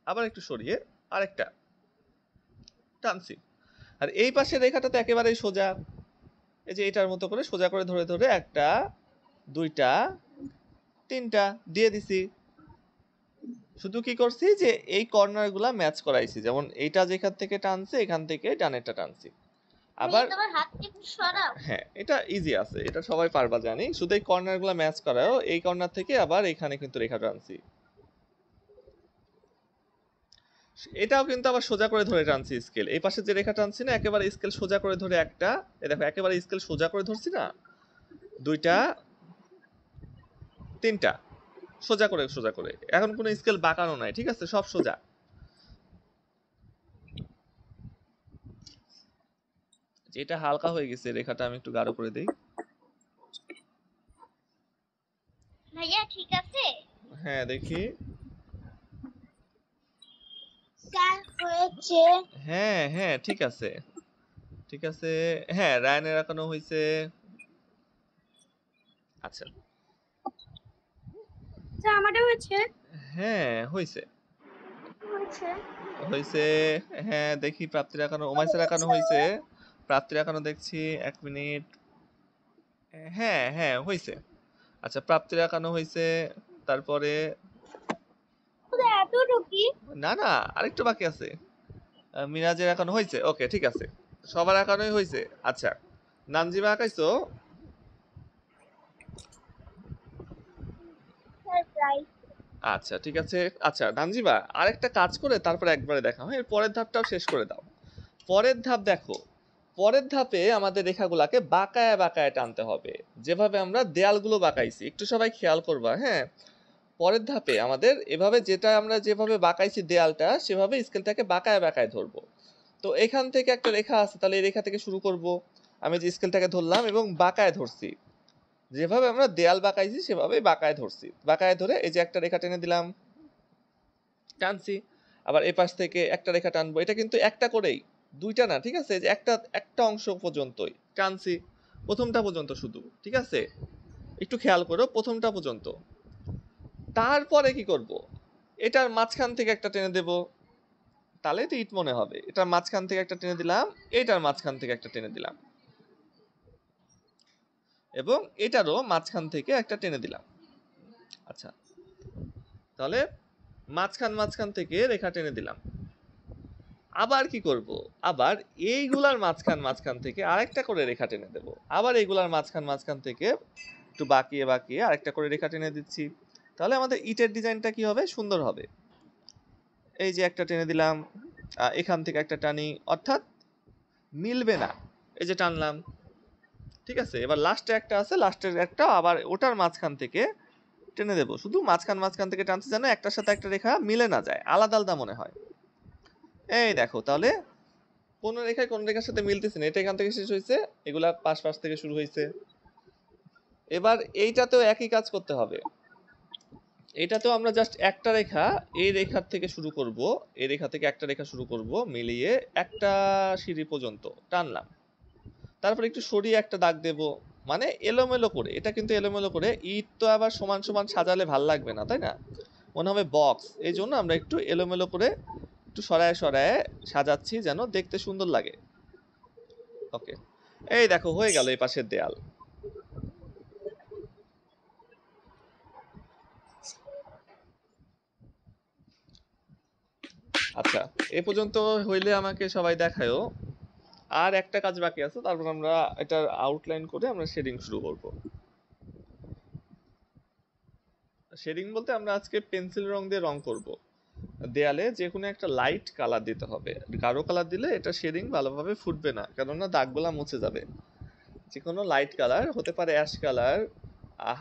আবার একটু সরিয়ে আরেকটা টানছি। আর এই পাশের রেখাটা তো একেবারেই সোজা, এই যে এটার মতো করে সোজা করে ধরে ধরে একটা, দুইটা, তিনটা দিয়ে দিছি। শুধু কি করছি যে এই কর্নার গুলা ম্যাচ করাইছি, যেমন এইটা যেখান থেকে টানছে এখান থেকে ডানেরটা টানছি। আবার ভাইয়া তোমার হাতটা একটু সরাও। হ্যাঁ এটা ইজি আছে, এটা সবাই পারবা জানি, শুধু এই কর্নার গুলা ম্যাচ করাও, এই কর্নার থেকে আবার এখানে কিন্তু রেখা টানছি, এটাও কিন্তু আবার সোজা করে ধরে টানছি স্কেল, এই পাশে যে রেখা টানছি না একেবারে স্কেল সোজা করে ধরে একটা, এই দেখো একেবারে স্কেল সোজা করে ধরছি না, দুইটা, তিনটা, সোজা করে সোজা করে, এখন কোনো স্কেল বাঁকানো নাই, ঠিক আছে, সব সোজা। এটা হালকা হয়ে গেছে, রেখাটা আমি একটু গাঢ় করে দেই। ভাইয়া ঠিক আছে? হ্যাঁ দেখি, স্যার হয়েছে। হ্যাঁ হ্যাঁ ঠিক আছে, ঠিক আছে, হ্যাঁ রায়নের এখনো হয়েছে। আচ্ছা স্যার আমারটা হয়েছে। হ্যাঁ হয়েছে, হয়েছে। হয়েছে। হ্যাঁ দেখি প্রাপ্তির এখনো, ওমাইসের এখনো হয়েছে, প্রাপ্তির এখনো দেখছি, 1 মিনিট। হ্যাঁ হ্যাঁ হয়েছে। আচ্ছা প্রাপ্তির এখনো হয়েছে, তারপরে এতটুকু? না না আরেকটু বাকি আছে, মিরাজের এখনো হয়েছে, ওকে ঠিক আছে, সবার এখনোই হয়েছে। আচ্ছা নানজিমা আঁকাইছো? সারপ্রাইজ। আচ্ছা ঠিক আছে। আচ্ছা নানজিবা আরেকটা কাজ করে তারপর একবারে দেখাও, হ্যাঁ এর পরের ধাপটাও শেষ করে দাও। পরের ধাপ দেখো, পরের ধাপে আমাদের রেখাগুলাকে বাঁকায় বাঁকায় টানতে হবে, যেভাবে আমরা দেয়ালগুলো বাঁকাইছি, একটু সবাই খেয়াল করবা, হ্যাঁ পরের ধাপে আমাদের এভাবে, যেটা আমরা যেভাবে বাঁকাইছি দেয়ালটা, সেভাবে স্কেলটাকে বাঁকায় বাঁকায় ধরবো। তো এখান থেকে একটা রেখা আছে, তাহলে এই রেখা থেকে শুরু করব। আমি যে স্কেলটাকে ধরলাম এবং বাঁকায় ধরছি, যেভাবে আমরা দেয়াল বাঁকাইছি সেভাবেই বাঁকায় ধরছি, বাঁকায় ধরে এই যে একটা রেখা টেনে দিলাম, টানছি। আবার এই পাশ থেকে একটা রেখা টানবো, এটা কিন্তু একটা করেই, দুইটা না, ঠিক আছে, যে একটা একটা অংশ পর্যন্তই টানছি, প্রথমটা পর্যন্ত শুধু, ঠিক আছে, একটু খেয়াল করো প্রথমটা পর্যন্ত। তারপরে কি করব, এটার মাঝখান থেকে একটা টেনে দেব, তাহলে তো ইট মনে হবে, এটার মাঝখান থেকে একটা টেনে দিলাম, এটার মাঝখান থেকে একটা টেনে দিলাম, এবং এটারও মাঝখান থেকে একটা টেনে দিলাম। আচ্ছা তাহলে মাঝখান মাঝখান থেকে রেখা টেনে দিলাম। আবার কি করব, আবার এইগুলার মাঝখান মাঝখান থেকে আরেকটা করে রেখা টেনে দেব, আবার এইগুলার মাঝখান মাঝখান থেকে একটু বাঁকিয়ে বাঁকিয়ে আরেকটা করে রেখা টেনে দিচ্ছি। তাহলে আমাদের ইটের ডিজাইনটা কি হবে, সুন্দর হবে। এই যে একটা টেনে দিলাম, এখান থেকে একটা টানি, অর্থাৎ মিলবে না, এই যে টানলাম, ঠিক আছে। এবার লাস্টে একটা আছে, লাস্টের একটা আবার ওটার মাঝখান থেকে টেনে দেব, শুধু মাঝখান মাঝখান থেকে টানছি যেন একটার সাথে একটা রেখা মিলে না যায়, আলাদা আলাদা মনে হয়। এই দেখো তাহলে কোন রেখায় কোন রেখার সাথে মিলতেছে না, এটা এখান থেকে শেষ হয়েছে, এগুলা পাশ পাশ থেকে শুরু হয়েছে। এবার এইটাতেও একই কাজ করতে হবে, এটাতেও আমরা জাস্ট একটা রেখা, এই রেখার থেকে শুরু করব, এই রেখা থেকে একটা রেখা শুরু করব, মিলিয়ে একটা সিঁড়ি পর্যন্ত টানলাম, তারপর একটু সরিয়ে একটা দাগ দেব, মানে এলোমেলো করে, এটা কিন্তু এলোমেলো করে, ইট তো আবার সমান সমান সাজালে ভাল লাগবে না, তাই না, মনে হবে বক্স, এই জন্য আমরা একটু এলোমেলো করে একটু সরায় সরায় সাজাচ্ছি যেন দেখতে সুন্দর লাগে। ওকে এই দেখো হয়ে গেল এই পাশের দেয়াল। আচ্ছা এ পর্যন্ত হইলে আমাকে সবাই দেখায়ও, আর একটা কাজ বাকি আছে, তারপর আমরা এটার আউটলাইন করে আমরা শেডিং শুরু করব। শেডিং বলতে আমরা আজকে পেন্সিল রং দিয়ে রং করব, দেয়ালে যে কোনো একটা লাইট কালার দিতে হবে, গাঢ় কালার দিলে এটা শেডিং ভালোভাবে ফুটবে না, কেননা দাগগুলা মুছে যাবে। যে কোনো লাইট কালার হতে পারে, অ্যাশ কালার,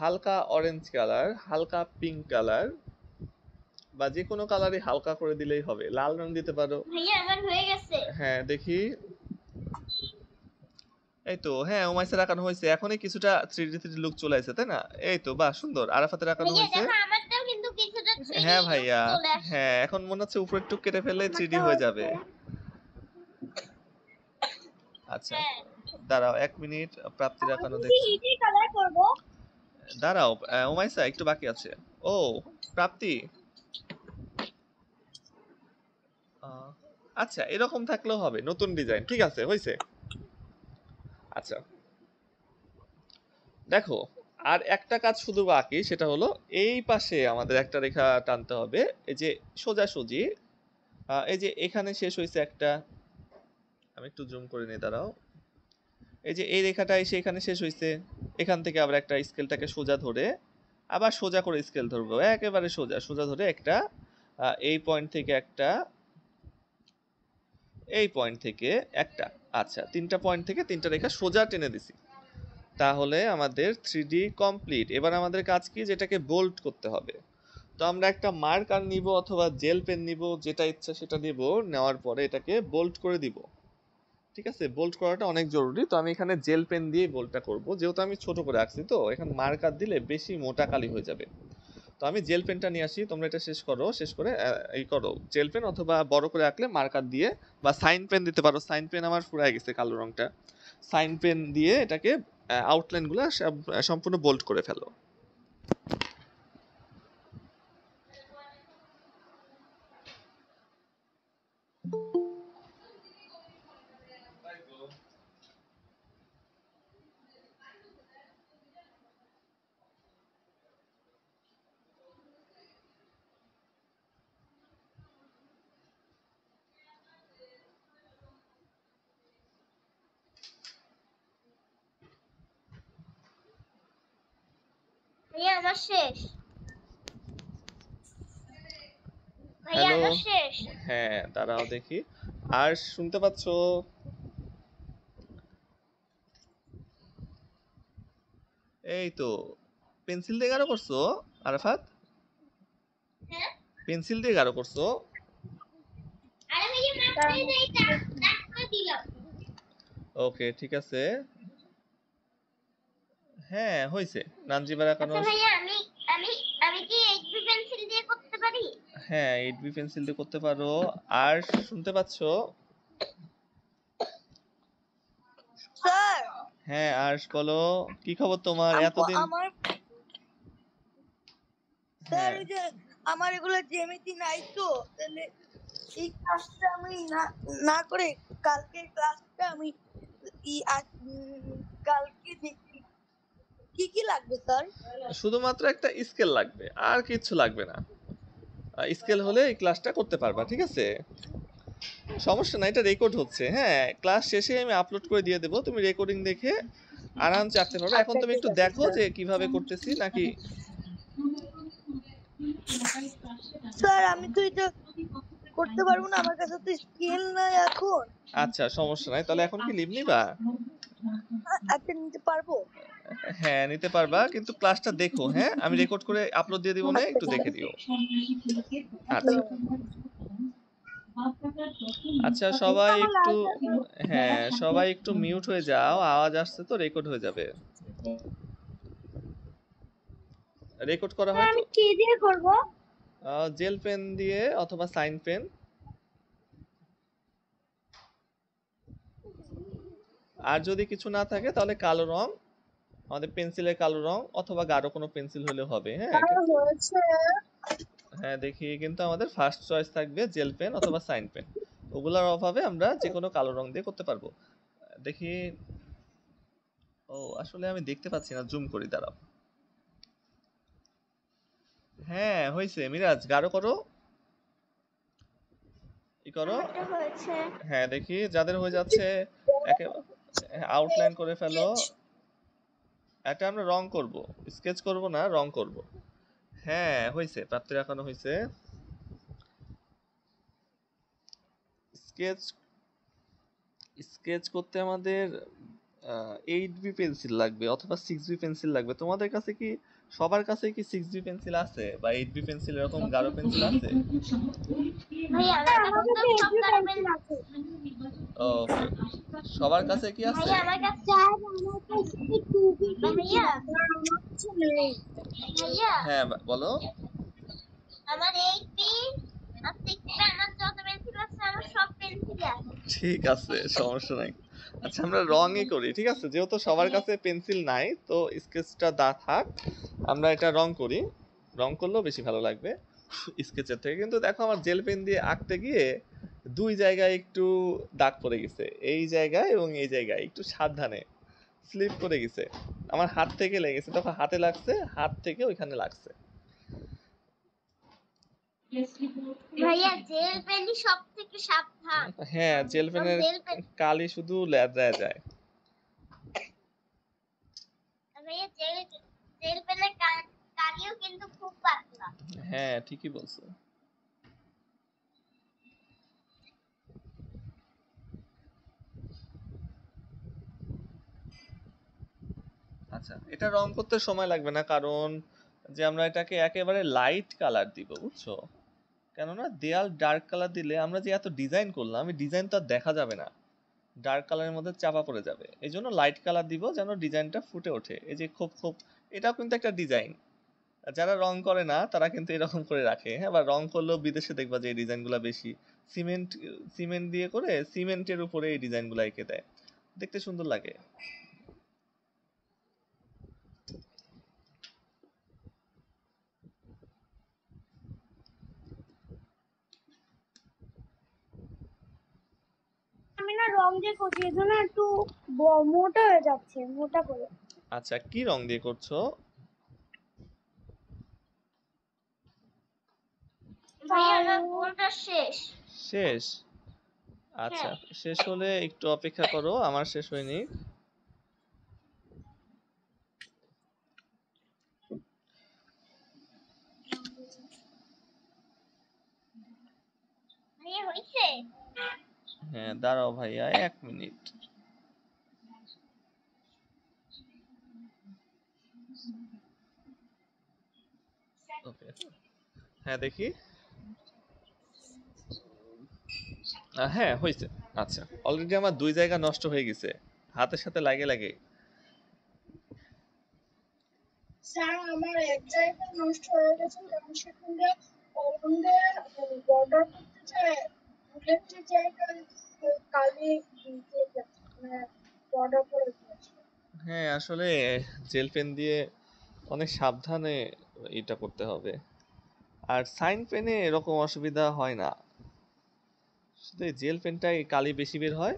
হালকা অরেঞ্জ কালার, হালকা পিঙ্ক কালার, বা যে কোনো কালারই হালকা করে দিলেই হবে, লাল রং দিতে পারো। ভাইয়া আমার হয়ে গেছে। হ্যাঁ দেখি, এই তো হ্যাঁ ওমাইসের আঁকানো হয়েছে, এখনই কিছুটা 3D লুক চলে আসছে, তাই না, এই তো বাহ সুন্দর। আরাফাতের আঁকানো ভাইয়া হয়েছে, দেখো আমারটাও কিন্তু কিছুটা হ্যাঁ 3D ভাইয়া, চলে আসছে। হ্যাঁ এখন মনে হচ্ছে উপরের টুক কেটে ফেললে 3D হয়ে যাবে। আচ্ছা হ্যাঁ দাঁড়াও 1 মিনিট, প্রাপ্তির এখনো আমি দেখছি। এটাই কালার করব। দাঁড়াও ওমাইসা একটু বাকি আছে। ও প্রাপ্তি, আহ, আচ্ছা এরকম থাকলেও হবে, নতুন ডিজাইন, ঠিক আছে হয়েছে। আচ্ছা দেখো, আর একটা কাজ শুধু বাকি, সেটা হলো এই পাশে আমাদের একটা রেখা টানতে হবে, এই যে সোজাসুজি, এই যে এখানে শেষ হয়েছে একটা, আমি একটু জুম করে নিই দাঁড়াও, এই যে এই রেখাটা এসে এখানে শেষ হয়েছে, এখান থেকে আবার একটা স্কেলটাকে সোজা ধরে, আবার সোজা করে স্কেল ধরবো, একেবারে সোজা সোজা ধরে একটা, এই পয়েন্ট থেকে একটা, এই পয়েন্ট থেকে একটা, আচ্ছা 3টা পয়েন্ট থেকে 3টা রেখা সোজা টেনে দিছি। তাহলে আমাদের 3D কমপ্লিট। এবার আমাদের কাজ কি, যেটাকে বোল্ড করতে হবে। তো আমরা একটা মার্কার নিব অথবা জেল পেন নিব, যেটা ইচ্ছা সেটা নিব, নেওয়ার পরে এটাকে বোল্ড করে দিব। ঠিক আছে, বোল্ড করাটা অনেক জরুরি। তো আমি এখানে জেল পেন দিয়ে বোল্ডটা করব, যেহেতু আমি ছোট করে রাখছি, তো এখানে মার্কার দিলে বেশি মোটা কালি হয়ে যাবে। তো আমি জেল পেনটা নিয়ে আসি, তোমরা এটা শেষ করো, শেষ করে এই করো জেল পেন, অথবা বড় করে আঁকলে মার্কার দিয়ে, বা সাইন পেন দিতে পারো। সাইন পেন আমার ফুরায় গেছে কালো রংটা, সাইন পেন দিয়ে এটাকে আউটলাইন গুলা সম্পূর্ণ বোল্ড করে ফেলো। ভাইয়া আমার শেষ। ভাইয়া হ্যালো, আমার শেষ। হ্যাঁ দাঁড়াও দেখি, আর শুনতে পাচ্ছো? এই তো, পেন্সিল দিয়ে গাঢ় করছো আরাফাত? হ্যাঁ পেন্সিল দিয়ে গাঢ় করছো? আরে ভাইয়া মাপতে যাই দাগ দাগ করে দিলাম। ওকে ঠিক আছে, হ্যাঁ হয়েছে। নানজিবার এখনো, আচ্ছা ভাইয়া আমি আমি আমি কি এইচবি পেন্সিল দিয়ে করতে পারি? হ্যাঁ 8B পেন্সিল দিয়ে করতে পারো। আর শুনতে পাচ্ছো? স্যার হ্যাঁ আর বলো, কি খবর তোমার এতদিন? আমার স্যার হ্যাঁ ওই যে আমার এগুলো জ্যামিতি নাই তো, তাহলে এই ক্লাসটা আমি না না করে কালকের ক্লাসটা আমি কালকে দেখি কি কি লাগবে স্যার। শুধুমাত্র একটা স্কেল লাগবে, আর কিছু লাগবে না। স্কেল হলে এই ক্লাসটা করতে পারবা, ঠিক আছে? সমস্যা নাই, এটা রেকর্ড হচ্ছে। হ্যাঁ ক্লাস শেষে আমি আপলোড করে দিয়ে দেবো, তুমি রেকর্ডিং দেখে আরামসে আঁকতে পারবে। এখন আচ্ছা তুমি ঠিক একটু আছে দেখো স্যার। যে কিভাবে করতেছি নাকি। স্যার আমি তো এটা করতে পারবো না, আমার কাছে তো স্কেল নাই এখন। আচ্ছা সমস্যা নাই, তাহলে এখন কি লিভ নিবা? আচ্ছা নিতে পারবো। হ্যাঁ নিতে পারবা, কিন্তু ক্লাসটা দেখো। হ্যাঁ আমি রেকর্ড করে আপলোড দিয়ে দিব, না আচ্ছা একটু ঠিক দেখে আছে। দিও। আচ্ছা আচ্ছা সবাই একটু, হ্যাঁ সবাই একটু মিউট হয়ে যাও, আওয়াজ আসছে তো রেকর্ড হয়ে যাবে। রেকর্ড করা হয় তো, আমি কি দিয়ে করব? জেল পেন দিয়ে অথবা সাইন পেন। আর যদি কিছু না থাকে তাহলে কালো রং, আমাদের পেন্সিলের কালো রং, অথবা গাঢ় কোনো পেন্সিল হলে হবে। হ্যাঁ হয়েছে। হ্যাঁ দেখি, কিন্তু আমাদের ফার্স্ট চয়েস থাকবে জেল পেন অথবা সাইন পেন। ওগুলোর অভাবে আমরা যে কোনো কালো রং দিয়ে করতে পারবো। দেখি, ও আসলে আমি দেখতে পাচ্ছি না, জুম করি দাঁড়াও। হ্যাঁ হয়েছে, মিরাজ গাঢ় করো, ই করো। আমারটা হয়েছে। হ্যাঁ দেখি, যাদের হয়ে যাচ্ছে একেবারে আউটলাইন করে ফেলো। এটা আমরা রং করব, স্কেচ করব না, রং করব। হ্যাঁ হয়েছে, প্রাপ্তির এখনো হয়েছে। স্কেচ স্কেচ করতে আমাদের 8B পেন্সিল লাগবে অথবা 6B পেন্সিল লাগবে। তোমাদের কাছে কি, সবার কাছে কি 6B পেন্সিল আছে বা 8B পেন্সিল এরকম গাঢ় পেন্সিল আছে? ভাইয়া আমার কাছে তো সব গাঢ় পেন্সিল আছে। ওকে, সবার কাছে কি আছে? ভাইয়া আমার কাছে ভাইয়া ভাইয়া হ্যাঁ বলো। আমার 8B আর 6B আমার যত পেন্সিল আছে আমার সব পেন্সিলই আছে। ঠিক আছে, সমস্যা নাই। আচ্ছা আমরা রঙই করি, ঠিক আছে? যেহেতু সবার কাছে পেন্সিল নাই তো স্কেচটা থাক, আমরা এটা রং করি। রং করলেও বেশি ভালো লাগবে স্কেচের থেকে। কিন্তু দেখো আমার জেল পেন দিয়ে আঁকতে গিয়ে দুই জায়গায় একটু দাগ পড়ে গেছে, এই জায়গায় এবং এই জায়গায় একটু সাবধানে স্লিপ করে গেছে, আমার হাত থেকে লেগেছে, তখন হাতে লাগছে, হাত থেকে ওইখানে লাগছে। ভাইয়া জেল পেনই সব থেকে সাবধান। হ্যাঁ, জেল পেনের জেল পেন কালি শুধু লেদড়ায় যায়। ভাইয়া জেল পেনের কালিও কিন্তু খুব পাতলা। হ্যাঁ ঠিকই বলছো। আচ্ছা এটা রং করতে সময় লাগবে না, কারণ যে আমরা এটাকে একেবারে লাইট কালার দিব, বুঝছো? কেননা দেয়াল ডার্ক কালার দিলে আমরা যে এত ডিজাইন করলাম এই ডিজাইন তো আর দেখা যাবে না, ডার্ক কালারের মধ্যে চাপা পড়ে যাবে। এই জন্য লাইট কালার দিব যেন ডিজাইনটা ফুটে ওঠে। এই যে খোপ খোপ, এটাও কিন্তু একটা ডিজাইন। যারা রং করে না তারা কিন্তু এরকম করে রাখে। হ্যাঁ, বা রং করলেও বিদেশে দেখবা যে এই ডিজাইনগুলো বেশি সিমেন্ট দিয়ে করে সিমেন্টের উপরে এই ডিজাইনগুলো এঁকে দেয়, দেখতে সুন্দর লাগে। আমি না রং দিয়ে করছি, এজন্য একটু মোটা হয়ে যাচ্ছে, মোটা করে। আচ্ছা কি রং দিয়ে করছো? ভাইয়া আমার গোলটা শেষ। শেষ? আচ্ছা শেষ হলে একটু অপেক্ষা করো, আমার শেষ হয়নি। ভাইয়া হইছে? হ্যাঁ দাঁড়াও ভাইয়া 1 মিনিট। ওকে, হ্যাঁ দেখি। হ্যাঁ হয়েছে। আচ্ছা অলরেডি আমার 2 জায়গা নষ্ট হয়ে গেছে হাতের সাথে লাগে লাগে। স্যার আমার এক জায়গায় নষ্ট হয়ে গেছে, কারণ সেখানে অলঙ্গের বর্ডার করতে চায়, ফুলের যে জায়গায় কালি দিয়ে গেছে, মানে বর্ডার করে দিয়েছে। হ্যাঁ আসলে জেল পেন দিয়ে অনেক সাবধানে এটা করতে হবে। আর সাইন পেনে এরকম অসুবিধা হয় না, শুধু এই জেল পেনটাই কালি বেশি বের হয়।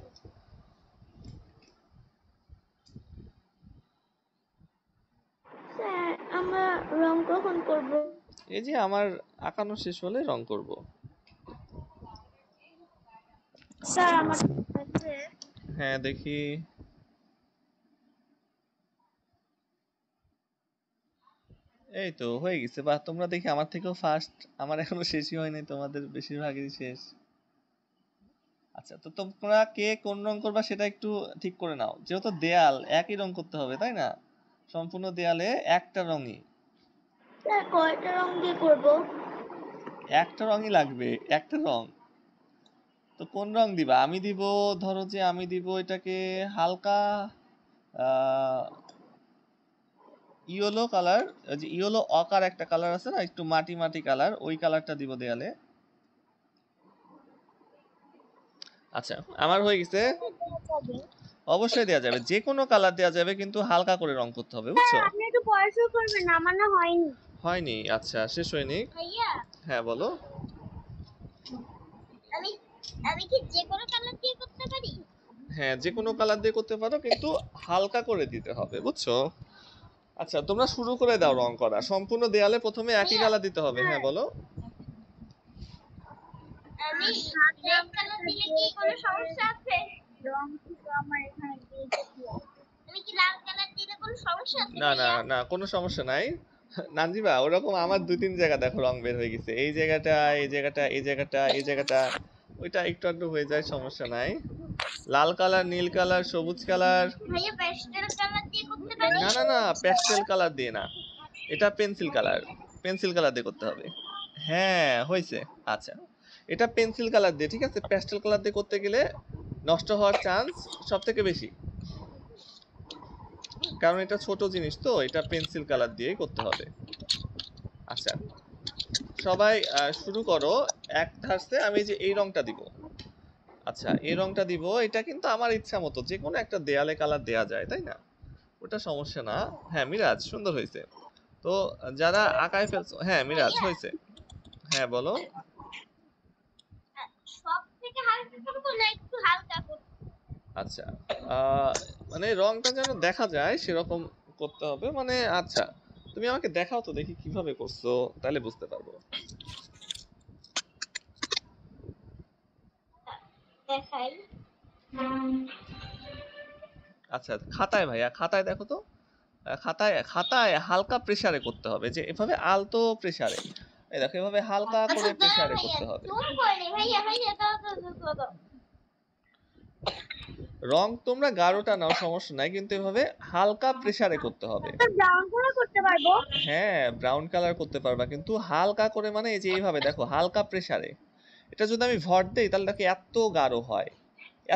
স্যার আমরা রং কখন করব? এই যে আমার আঁকানো শেষ হলে রং করব। স্যার আমার হ্যাঁ দেখি। এই তো হয়ে গেছে। বাহ, তোমরা দেখি আমার থেকেও ফাস্ট। আমার এখনো শেষই হয়নি, তোমাদের বেশিরভাগই শেষ। আচ্ছা তো তোমরা কে কোন রং করবা সেটা একটু ঠিক করে নাও, যেহেতু দেয়াল একই রং করতে হবে তাই না? সম্পূর্ণ দেয়ালে একটা রঙই, স্যার কয়টা রং দিয়ে করব? একটা রঙই লাগবে, একটা রং। তো কোন রং দিবা? আমি দিব, ধরো যে আমি দিব এটাকে হালকা ইয়েলো কালার, যে ইয়েলো অকার একটা কালার আছে না, একটু মাটি মাটি কালার, ওই কালারটা দিব দেয়ালে। আচ্ছা আমার হয়ে গেছে। অবশ্যই দেয়া যাবে, যে কোনো কালার দেয়া যাবে, কিন্তু হালকা করে রং করতে হবে, বুঝছো? আপনি একটু পয়সা করবেন, আমার না হয়নি। হয়নি? আচ্ছা শেষ হয়নি। ভাইয়া হ্যাঁ বলো। আমি আমি কি যে কোনো কালার দিয়ে করতে পারি? হ্যাঁ যে কোনো কালার দিয়ে করতে পারো, কিন্তু হালকা করে দিতে হবে, বুঝছো? আচ্ছা তোমরা শুরু করে দাও রং করা। সম্পূর্ণ দেয়ালে প্রথমে একই কালার দিতে হবে। হ্যাঁ বলো। আমি রেড কালার দিলে কি কোনো সমস্যা আছে? রং তো আমার এখানে দিয়ে দিতে। আমি কি লাল কালার দিলে কোনো সমস্যা আছে? না না না, কোনো সমস্যা নাই নানজিবা। ওরকম আমার 2-3 জায়গা দেখো রং বের হয়ে গেছে, এই জায়গাটা, এই জায়গাটা, এই জায়গাটা, এই জায়গাটা, ওইটা একটু একটু হয়ে যায়, সমস্যা নাই। লাল কালার, নীল কালার, সবুজ কালার। ভাইয়া প্যাস্টেল কালার দিয়ে করতে পারি? না না না, প্যাস্টেল কালার দিয়ে না, এটা পেন্সিল কালার, পেন্সিল কালার দিয়ে করতে হবে। হ্যাঁ হয়েছে। আচ্ছা এটা পেন্সিল কালার দিয়ে, ঠিক আছে? প্যাস্টেল কালার দিয়ে করতে গেলে নষ্ট হওয়ার চান্স সব থেকে বেশি, কারণ এটা ছোট জিনিস তো, এটা পেন্সিল কালার দিয়েই করতে হবে। আচ্ছা সবাই শুরু করো। এক ধারসে আমি যে এই রংটা দিব। আচ্ছা, এই রংটা দিব, এটা কিন্তু আমার ইচ্ছা মতো যে কোনো একটা দেয়ালে কালার দেয়া যায়, তাই না? ওটা সমস্যা না। হ্যাঁ মিরাজ, সুন্দর হয়েছে। তো যারা আঁকায় ফেলছো, হ্যাঁ মিরাজ ভাইয়া হয়েছে। হ্যাঁ বলো। সব থেকে হালকা করবো না একটু হালকা করবো? আচ্ছা, আহ, মানে রংটা যেন দেখা যায় সেরকম করতে হবে, মানে আচ্ছা তুমি আমাকে দেখাও তো দেখি কিভাবে করছো, তাহলে বুঝতে পারবো। দেখাই। আচ্ছা খাতায় ভাইয়া, খাতায় দেখো তো। খাতায় খাতায় হালকা প্রেসারে করতে হবে, যে এভাবে আলতো প্রেসারে। এই দেখো এভাবে হালকা আচ্ছা করে দাঁড়া প্রেসারে ভাইয়া, করতে হবে। জোর করে ভাইয়া, ভাইয়া দাও দাও দাও দাও দাও। রং তোমরা গাঢ়টা নাও, সমস্যা নাই, কিন্তু এভাবে হালকা প্রেসারে করতে হবে। ব্রাউন করে করতে পারবো? হ্যাঁ ব্রাউন কালার করতে পারবা, কিন্তু হালকা করে, মানে এই যে এইভাবে দেখো হালকা প্রেসারে। এটা যদি আমি ভর দেই তাহলে দেখো এত গাঢ় হয়,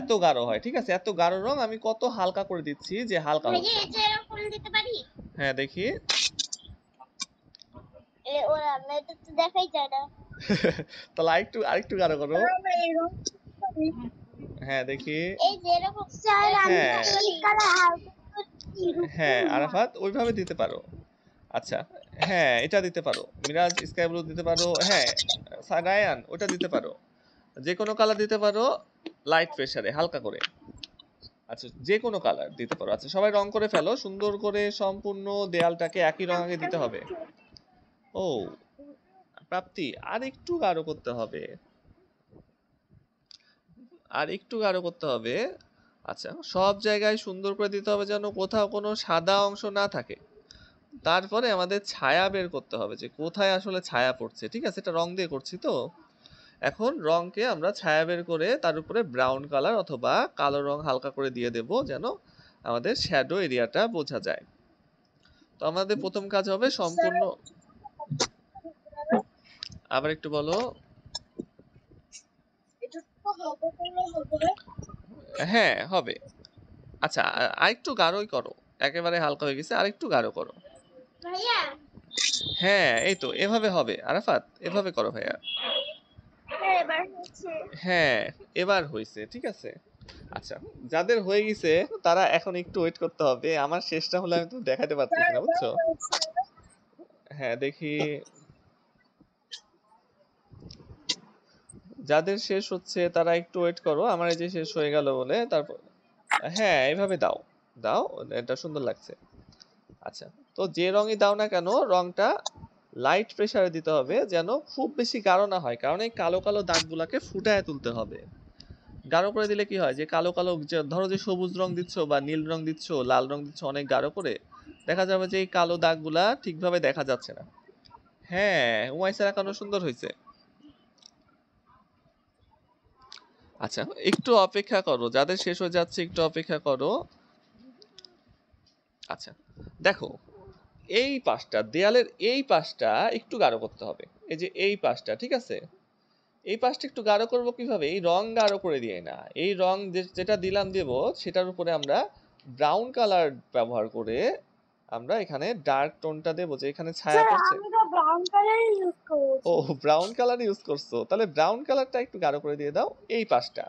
এত গাঢ় হয়, ঠিক আছে? এত গাঢ় রং আমি কত হালকা করে দিচ্ছি যে হালকা ভাইয়া হচ্ছে। এই যে এরকম দিতে পারি? হ্যাঁ দেখি। ওরা এটা তো দেখাই যায় না। তাহলে আরেকটু আরেকটু গাঢ় করো। আমরা এই রং করি। হ্যাঁ দেখি। এই যে এরকম স্যার আমি হ্যাঁ এই কালার হালকা করছি। হ্যাঁ আরাফাত ওইভাবে দিতে পারো। আচ্ছা, হ্যাঁ এটা দিতে পারো, মিরাজ স্কাই ব্লু দিতে পারো, হ্যাঁ রায়ান ওটা দিতে পারো, যে কোনো কালার দিতে পারো লাইট প্রেসারে হালকা করে। আচ্ছা যে কোনো কালার দিতে পারো। আচ্ছা সবাই রং করে ফেলো সুন্দর করে, সম্পূর্ণ দেয়ালটাকে একই রং আগে দিতে হবে। ও প্রাপ্তি, আর একটু গাঢ় করতে হবে, আর একটু গাঢ় করতে হবে। আচ্ছা সব জায়গায় সুন্দর করে দিতে হবে যেন কোথাও কোনো সাদা অংশ না থাকে। তারপরে আমাদের ছায়া বের করতে হবে যে কোথায় আসলে ছায়া পড়ছে, ঠিক আছে? এটা রং দিয়ে করছি তো। এখন রংকে আমরা ছায়া বের করে তার উপরে ব্রাউন কালার অথবা কালো রং হালকা করে দিয়ে দেব, যেন আমাদের শ্যাডো এরিয়াটা বোঝা যায়। তো আমাদের প্রথম কাজ হবে স্যার সম্পূর্ণ, আবার একটু বলো। এটুকু হবে করলে হবে। হ্যাঁ হবে। আচ্ছা আরেকটু গাঢ়ই করো, একেবারে হালকা হয়ে গেছে, আরেকটু গাঢ় করো। ভাইয়া হ্যাঁ এই তো এভাবে হবে আরাফাত, এভাবে করো ভাইয়া। এবার হচ্ছে হ্যাঁ এবার হয়েছে, ঠিক আছে। আচ্ছা যাদের হয়ে গেছে তারা এখন একটু ওয়েট করতে হবে, আমার শেষটা হলে আমি তো দেখাতে পারতেছি স্যার না, এবার বুঝছো? হয়েছে। হ্যাঁ দেখি, যাদের শেষ হচ্ছে তারা একটু ওয়েট করো, আমার এই যে শেষ হয়ে গেল বলে তারপর। হ্যাঁ এইভাবে দাও, দাও, এটা সুন্দর লাগছে। আচ্ছা তো যে রঙই দাও না কেন রংটা লাইট প্রেসারে দিতে হবে, যেন খুব বেশি গাঢ় না হয়, কারণ এই কালো কালো দাগগুলাকে ফুটায় তুলতে হবে। গাঢ় করে দিলে কি হয়, যে কালো কালো, যে ধরো যে সবুজ রং দিচ্ছ বা নীল রং দিচ্ছ, লাল রং দিচ্ছ অনেক গাঢ় করে, দেখা যাবে যে এই কালো দাগগুলা ঠিকভাবে দেখা যাচ্ছে না। হ্যাঁ উমাইসার আঁকানো সুন্দর হয়েছে। আচ্ছা একটু অপেক্ষা করো, যাদের শেষ হয়ে যাচ্ছে একটু অপেক্ষা করো। আচ্ছা দেখো এই পাশটা, দেয়ালের এই পাশটা একটু গাঢ় করতে হবে, এই যে এই পাশটা, ঠিক আছে? এই পাশটা একটু গাঢ় করব কিভাবে, এই রং গাঢ় করে দিয়ে না, এই রং যেটা দিলাম দেব সেটার উপরে আমরা ব্রাউন কালার ব্যবহার করে আমরা এখানে ডার্ক টোনটা দেবো, যে এখানে ছায়া স্যার পড়ছে। আমি তো ব্রাউন কালার ইউজ ও করেছি। ব্রাউন কালার ইউজ করছো, তাহলে ব্রাউন কালারটা একটু গাঢ় করে দিয়ে দাও এই পাশটা।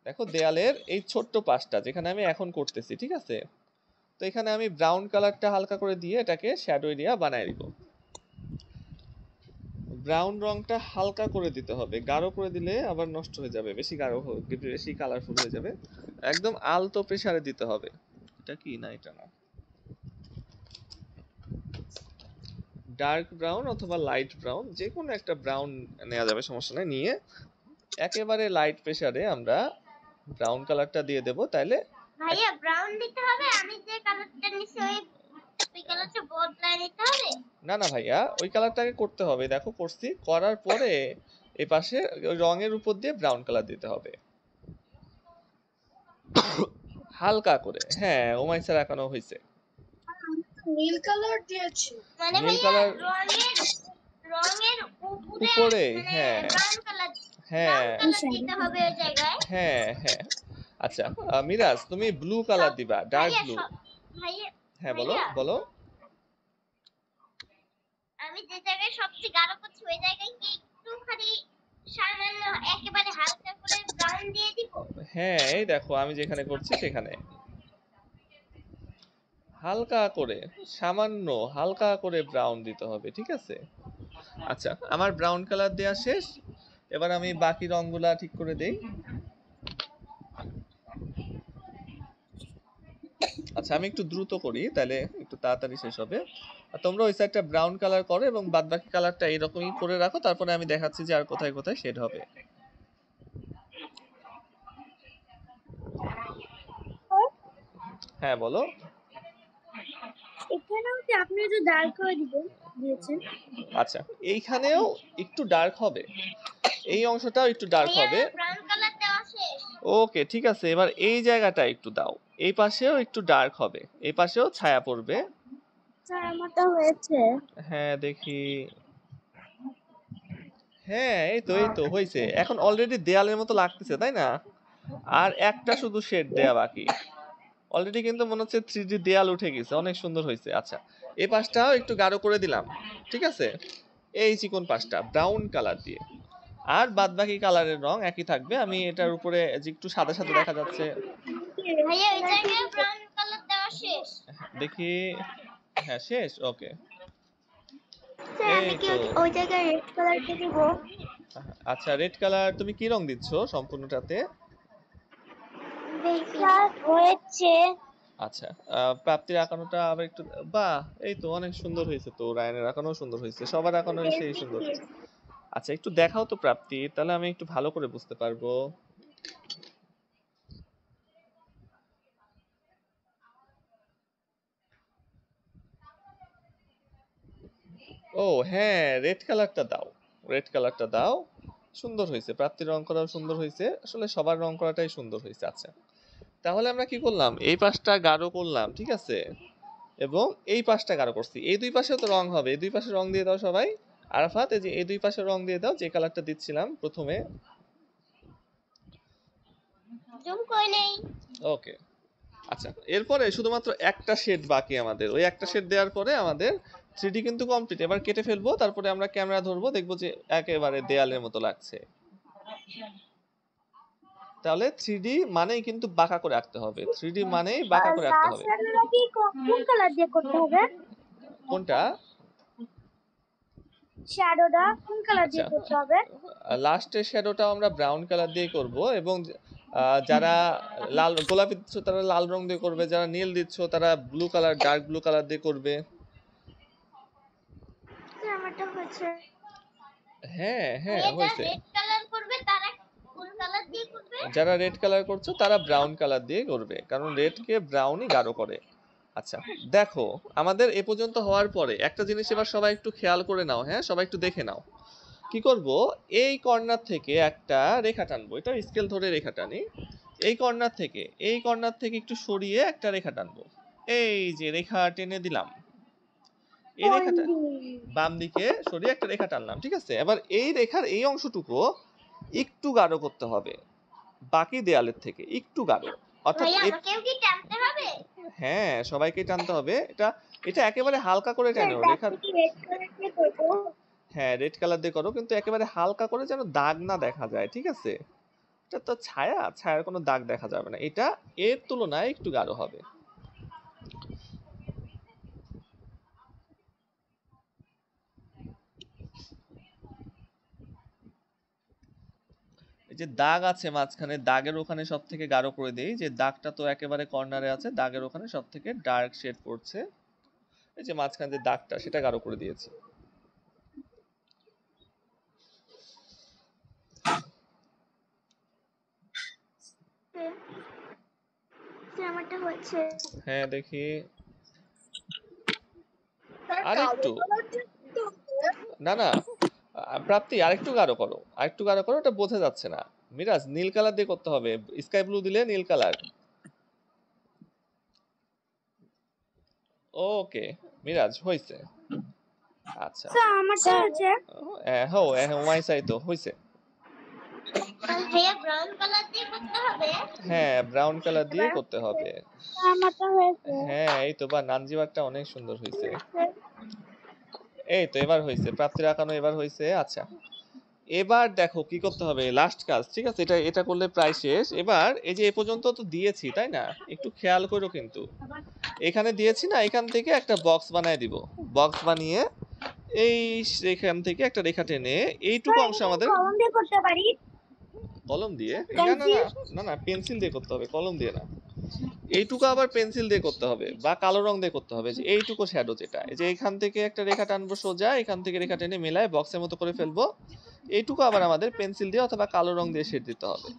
দেখো দেয়ালের এই ছোট্ট পাশটা যেখানে আমি এখন করতেছি, ঠিক আছে? তো এখানে আমি ব্রাউন কালারটা হালকা করে দিয়ে এটাকে শ্যাডো এরিয়া বানায় দিব। ব্রাউন রংটা হালকা করে দিতে হবে, গাঢ় করে দিলে আবার নষ্ট হয়ে যাবে, বেশি গাঢ় বেশি কালারফুল হয়ে যাবে। একদম আলতো প্রেসারে দিতে হবে। এটা কি, না এটা না, ডার্ক ব্রাউন অথবা লাইট ব্রাউন, যে কোনো একটা ব্রাউন নেওয়া যাবে, সমস্যা নাই। নিয়ে একেবারে লাইট প্রেসারে আমরা ব্রাউন কালারটা দিয়ে দেব, তাইলে ভাইয়া ব্রাউন দিতে হবে? আমি যে কালারটা নিছি ওই কালারটা বদলায় নিতে হবে? না না ভাইয়া ওই কালারটাকে করতে হবে, দেখো করছি, করার পরে এই পাশে ওই রঙের উপর দিয়ে ব্রাউন কালার দিতে হবে হালকা করে। হ্যাঁ ওমাইসার আঁকানো হয়েছে। নীল কালার দিয়েছি। মানে নীল ভাইয়া কালার রঙের উপরে উপরে, মানে হ্যাঁ ব্রাউন কালার হ্যাঁ দিতে হবে ওই জায়গায়। হ্যাঁ হ্যাঁ। আচ্ছা মিরাজ তুমি ব্লু কালার দিবা, ডার্ক ভাইয়া ব্লু। ভাইয়া হ্যাঁ বলো ভাইয়া বলো। আমি যে জায়গায় সবচেয়ে গাঢ় করছি ওই জায়গায় কি একটুখানি সামান্য একেবারে হালকা করে ব্রাউন দিয়ে দিব? হ্যাঁ, এই দেখো আমি যেখানে করছি সেখানে হালকা করে, সামান্য হালকা করে ব্রাউন দিতে হবে, ঠিক আছে? আচ্ছা, আমার ব্রাউন কালার দেয়া শেষ। এবার আমি বাকি রংগুলা ঠিক করে দেই। আচ্ছা, আমি একটু দ্রুত করি, তাহলে একটু তাড়াতাড়ি শেষ হবে। আর তোমরা ওই সাইডটা ব্রাউন কালার করো এবং বাদ বাকি কালারটা এইরকমই করে রাখো, তারপরে আমি দেখাচ্ছি যে আর কোথায় কোথায় শেড হবে। হ্যাঁ, বলো। এখানেও কি আপনি যে ডার্ক করে দিয়েছেন? আচ্ছা, এইখানেও একটু ডার্ক হবে, এই অংশটাও একটু ডার্ক ভাইয়া হবে। ব্রাউন কালার দেওয়া শেষ। ওকে, ঠিক আছে, এবার এই জায়গাটা একটু দাও। এই পাশেও একটু ডার্ক হবে, এই পাশেও ছায়া পড়বে। স্যার আমারটা হয়েছে। হ্যাঁ, দেখি। হ্যাঁ, এই তো হয়েছে। এখন অলরেডি দেয়ালের মতো লাগতেছে, তাই না? আর একটা শুধু শেড দেয়া বাকি। অলরেডি কিন্তু মনে হচ্ছে 3D দেয়াল উঠে গেছে, অনেক সুন্দর হয়েছে। আচ্ছা, এই পাশটাও একটু গাঢ় করে দিলাম, ঠিক আছে? এই চিকন পাশটা ব্রাউন কালার দিয়ে। আর বাদ বাকি কালারের রং একই থাকবে। আমি এটার উপরে যে একটু সাদা সাদা দেখা যাচ্ছে, ভাইয়া ওই জায়গায় ব্রাউন কালার দেওয়া শেষ। দেখি। হ্যাঁ, শেষ। ওকে, স্যার এই আমি কি তো। ওই জায়গায় রেড কালার দিয়ে দিব? আচ্ছা, রেড কালার তুমি কি রং দিচ্ছ সম্পূর্ণটাতে? স্যার হয়েছে। আচ্ছা, প্রাপ্তির আঁকানোটা আবার একটু। বাহ, এই তো অনেক সুন্দর হয়েছে তো। রায়নের আঁকানো সুন্দর হয়েছে, সবার আঁকানো সেই সুন্দর। আচ্ছা, একটু দেখাও তো প্রাপ্তি, তাহলে আমি একটু ভালো করে বুঝতে পারবো। ও হ্যাঁ, রেড কালারটা দাও, রেড কালারটা দাও। সুন্দর হয়েছে, প্রাপ্তির রং করাও সুন্দর হয়েছে, আসলে সবার রং করাটাই সুন্দর হয়েছে। আচ্ছা, তাহলে আমরা কি করলাম, এই পাশটা গাঢ় করলাম, ঠিক আছে? এবং এই পাশটা গাঢ় করছি। এই দুই পাশেও তো রং হবে, এই দুই পাশে রং দিয়ে দাও সবাই। আরাফাত, এই যে এই দুই পাশে রং দিয়ে দাও, যে কালারটা দিচ্ছিলাম প্রথমে। জুম কই নেই। ওকে। আচ্ছা, এরপরে শুধুমাত্র একটা শেড বাকি আমাদের। ওই একটা শেড দেওয়ার পরে আমাদের 3D কিন্তু কমপ্লিট। এবার কেটে ফেলবো, তারপরে আমরা ক্যামেরা ধরবো, দেখবো যে একেবারে দেয়ালের মতো লাগছে। তাহলে 3D মানেই কিন্তু বাঁকা করে আঁকতে হবে, 3D মানেই বাঁকা করে আঁকতে হবে। লাস্ট কি কোন কালার দিয়ে করতে হবে? কোনটা? শ্যাডোটা কোন কালার দিয়ে আচ্ছা, করতে হবে? লাস্টের শ্যাডোটাও আমরা ব্রাউন কালার দিয়ে করব। এবং যারা লাল গোলাপি দিচ্ছ তারা লাল রং দিয়ে করবে, যারা নীল দিচ্ছ তারা blue colour, dark blue colour দিয়ে করবে। স্যার আমারটা হয়েছে। হ্যাঁ হ্যাঁ, ভাইয়া যারা হয়েছে। রেড কালার করবে তারা কোন কালার দিয়ে করবে? যারা রেড কালার করছো তারা ব্রাউন কালার দিয়ে করবে, কারণ রেডকে ব্রাউনই গাঢ় করে। আচ্ছা, দেখো, আমাদের এ পর্যন্ত হওয়ার পরে একটা জিনিস এবার সবাই একটু খেয়াল করে নাও। হ্যাঁ, সবাই একটু দেখে নাও। কি করব, এই কর্নার থেকে একটা রেখা টানবো, এটা স্কেল ধরে রেখা টানি। এই কর্নার থেকে একটু সরিয়ে একটা রেখা টানবো। এই যে রেখা টেনে দিলাম, এই রেখাটা বাম দিকে সরিয়ে একটা রেখা টানলাম, ঠিক আছে? এবার এই রেখার এই অংশটুকু একটু গাঢ় করতে হবে, বাকি দেয়ালের থেকে একটু গাঢ়। অর্থাৎ ভাইয়া আমাকেও কি টানতে হবে? হ্যাঁ, সবাইকে টানতে হবে। এটা এটা একেবারে হালকা করে টেনো রেখার। কি রেড কালার দিয়ে করবো? হ্যাঁ, রেড কালার দিয়ে করো, কিন্তু একেবারে হালকা করে, যেন দাগ না দেখা যায়, ঠিক আছে? এটা তো ছায়ার কোনো দাগ দেখা যাবে না, এটা এর তুলনায় একটু গাঢ় হবে। এই যে দাগ আছে মাঝখানে, দাগের ওখানে সব থেকে গাঢ় করে দেই। যে দাগটা তো একেবারে কর্নারে আছে, দাগের ওখানে সব থেকে ডার্ক শেড পড়ছে। এই যে মাঝখানে যে দাগটা, সেটা গাঢ় করে দিয়েছি। স্যার আমারটা হয়েছে। হ্যাঁ, দেখি। স্যার আরেকটু। কালো কালার দিয়ে করতে হবে? না না, প্রাপ্তি আরেকটু গাঢ় করো, আরেকটু গাঢ় করো, ওটা বোঝা যাচ্ছে না। মিরাজ, নীল কালার দিয়ে করতে হবে, স্কাই ব্লু দিলে নীল কালার। ওকে মিরাজ, হয়েছে। আচ্ছা, স্যার আমারটা হয়েছে। হ্যাঁ ওমাইসাই তো হয়েছে। ভাইয়া ব্রাউন কালার দিয়ে করতে হবে? হ্যাঁ, ব্রাউন কালার দিয়ে করতে হবে। স্যার আমারটা হয়েছে। হ্যাঁ, এই তো, বা নানজিবারটা অনেক সুন্দর হয়েছে। এই তো এবার হয়েছে, প্রাপ্তির আঁকানো এবার হয়েছে। আচ্ছা, এবার দেখো কি করতে হবে, লাস্ট কাজ, ঠিক আছে? এটা এটা করলে প্রায় শেষ। এবার এই যে এ পর্যন্ত তো দিয়েছি তাই না, একটু খেয়াল করো কিন্তু এখানে দিয়েছি না, এখান থেকে একটা বক্স বানায় দিব। বক্স বানিয়ে এই এখান থেকে একটা রেখা টেনে এইটুকু অংশ আমাদের কলম দিয়ে করতে পারি, কলম দিয়ে, না না পেন্সিল। না না না পেন্সিল দিয়ে করতে হবে, কলম দিয়ে না। এইটুকু আবার পেন্সিল দিয়ে করতে হবে বা কালো রং দিয়ে করতে হবে। যে এইটুকু শ্যাডো, যেটা এই যে এখান থেকে একটা রেখা টানবো সোজা, এখান থেকে রেখা টেনে মেলায় বক্সের মতো করে ফেলবো। এইটুকু আবার আমাদের পেন্সিল দিয়ে অথবা কালো রং দিয়ে শেড দিতে হবে।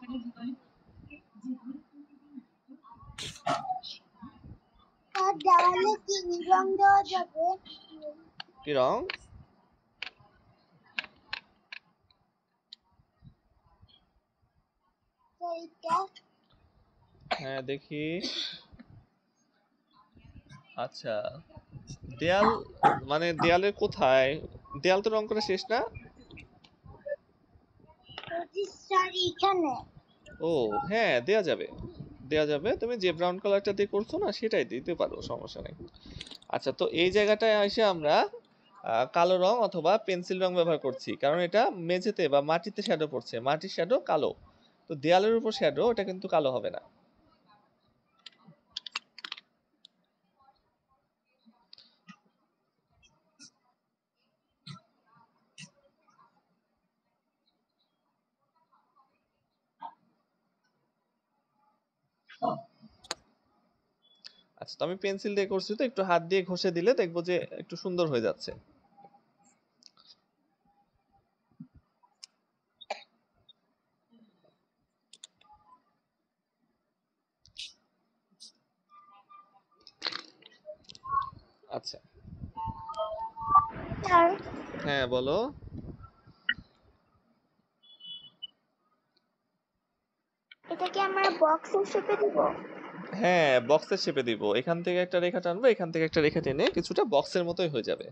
আর দেওয়ালে কি রং দেওয়া যাবে? কি রং? এইটা হ্যাঁ দেখি। আচ্ছা, দেয়াল মানে দেয়ালের কোথায়? দেয়াল তো রং করা শেষ না? এখানে। ও হ্যাঁ, দেয়া যাবে, দেয়া যাবে। তুমি যে ব্রাউন কালারটা দিয়ে করছো না সেটাই দিতে পারো, সমস্যা নেই। আচ্ছা, তো এই জায়গাটায় এসে আমরা কালো রং অথবা পেন্সিল রং ব্যবহার করছি, কারণ এটা মেঝেতে বা মাটিতে শ্যাডো পড়ছে, মাটির শ্যাডো কালো। তো দেয়ালের উপর শ্যাডো ওটা কিন্তু কালো হবে না। আচ্ছা, তো আমি পেন্সিল দিয়ে করছি, তো একটু হাত দিয়ে ঘষে দিলে দেখবো যে একটু সুন্দর হয়ে যাচ্ছে। আচ্ছা, আর হ্যাঁ বলো। এটা কি আমরা বক্সের শেপে দিব? হ্যাঁ, বক্সের শেপে দিব। এখান থেকে একটা রেখা টানবো, এখান থেকে একটা রেখা টেনে কিছুটা বক্সের মতোই হয়ে যাবে।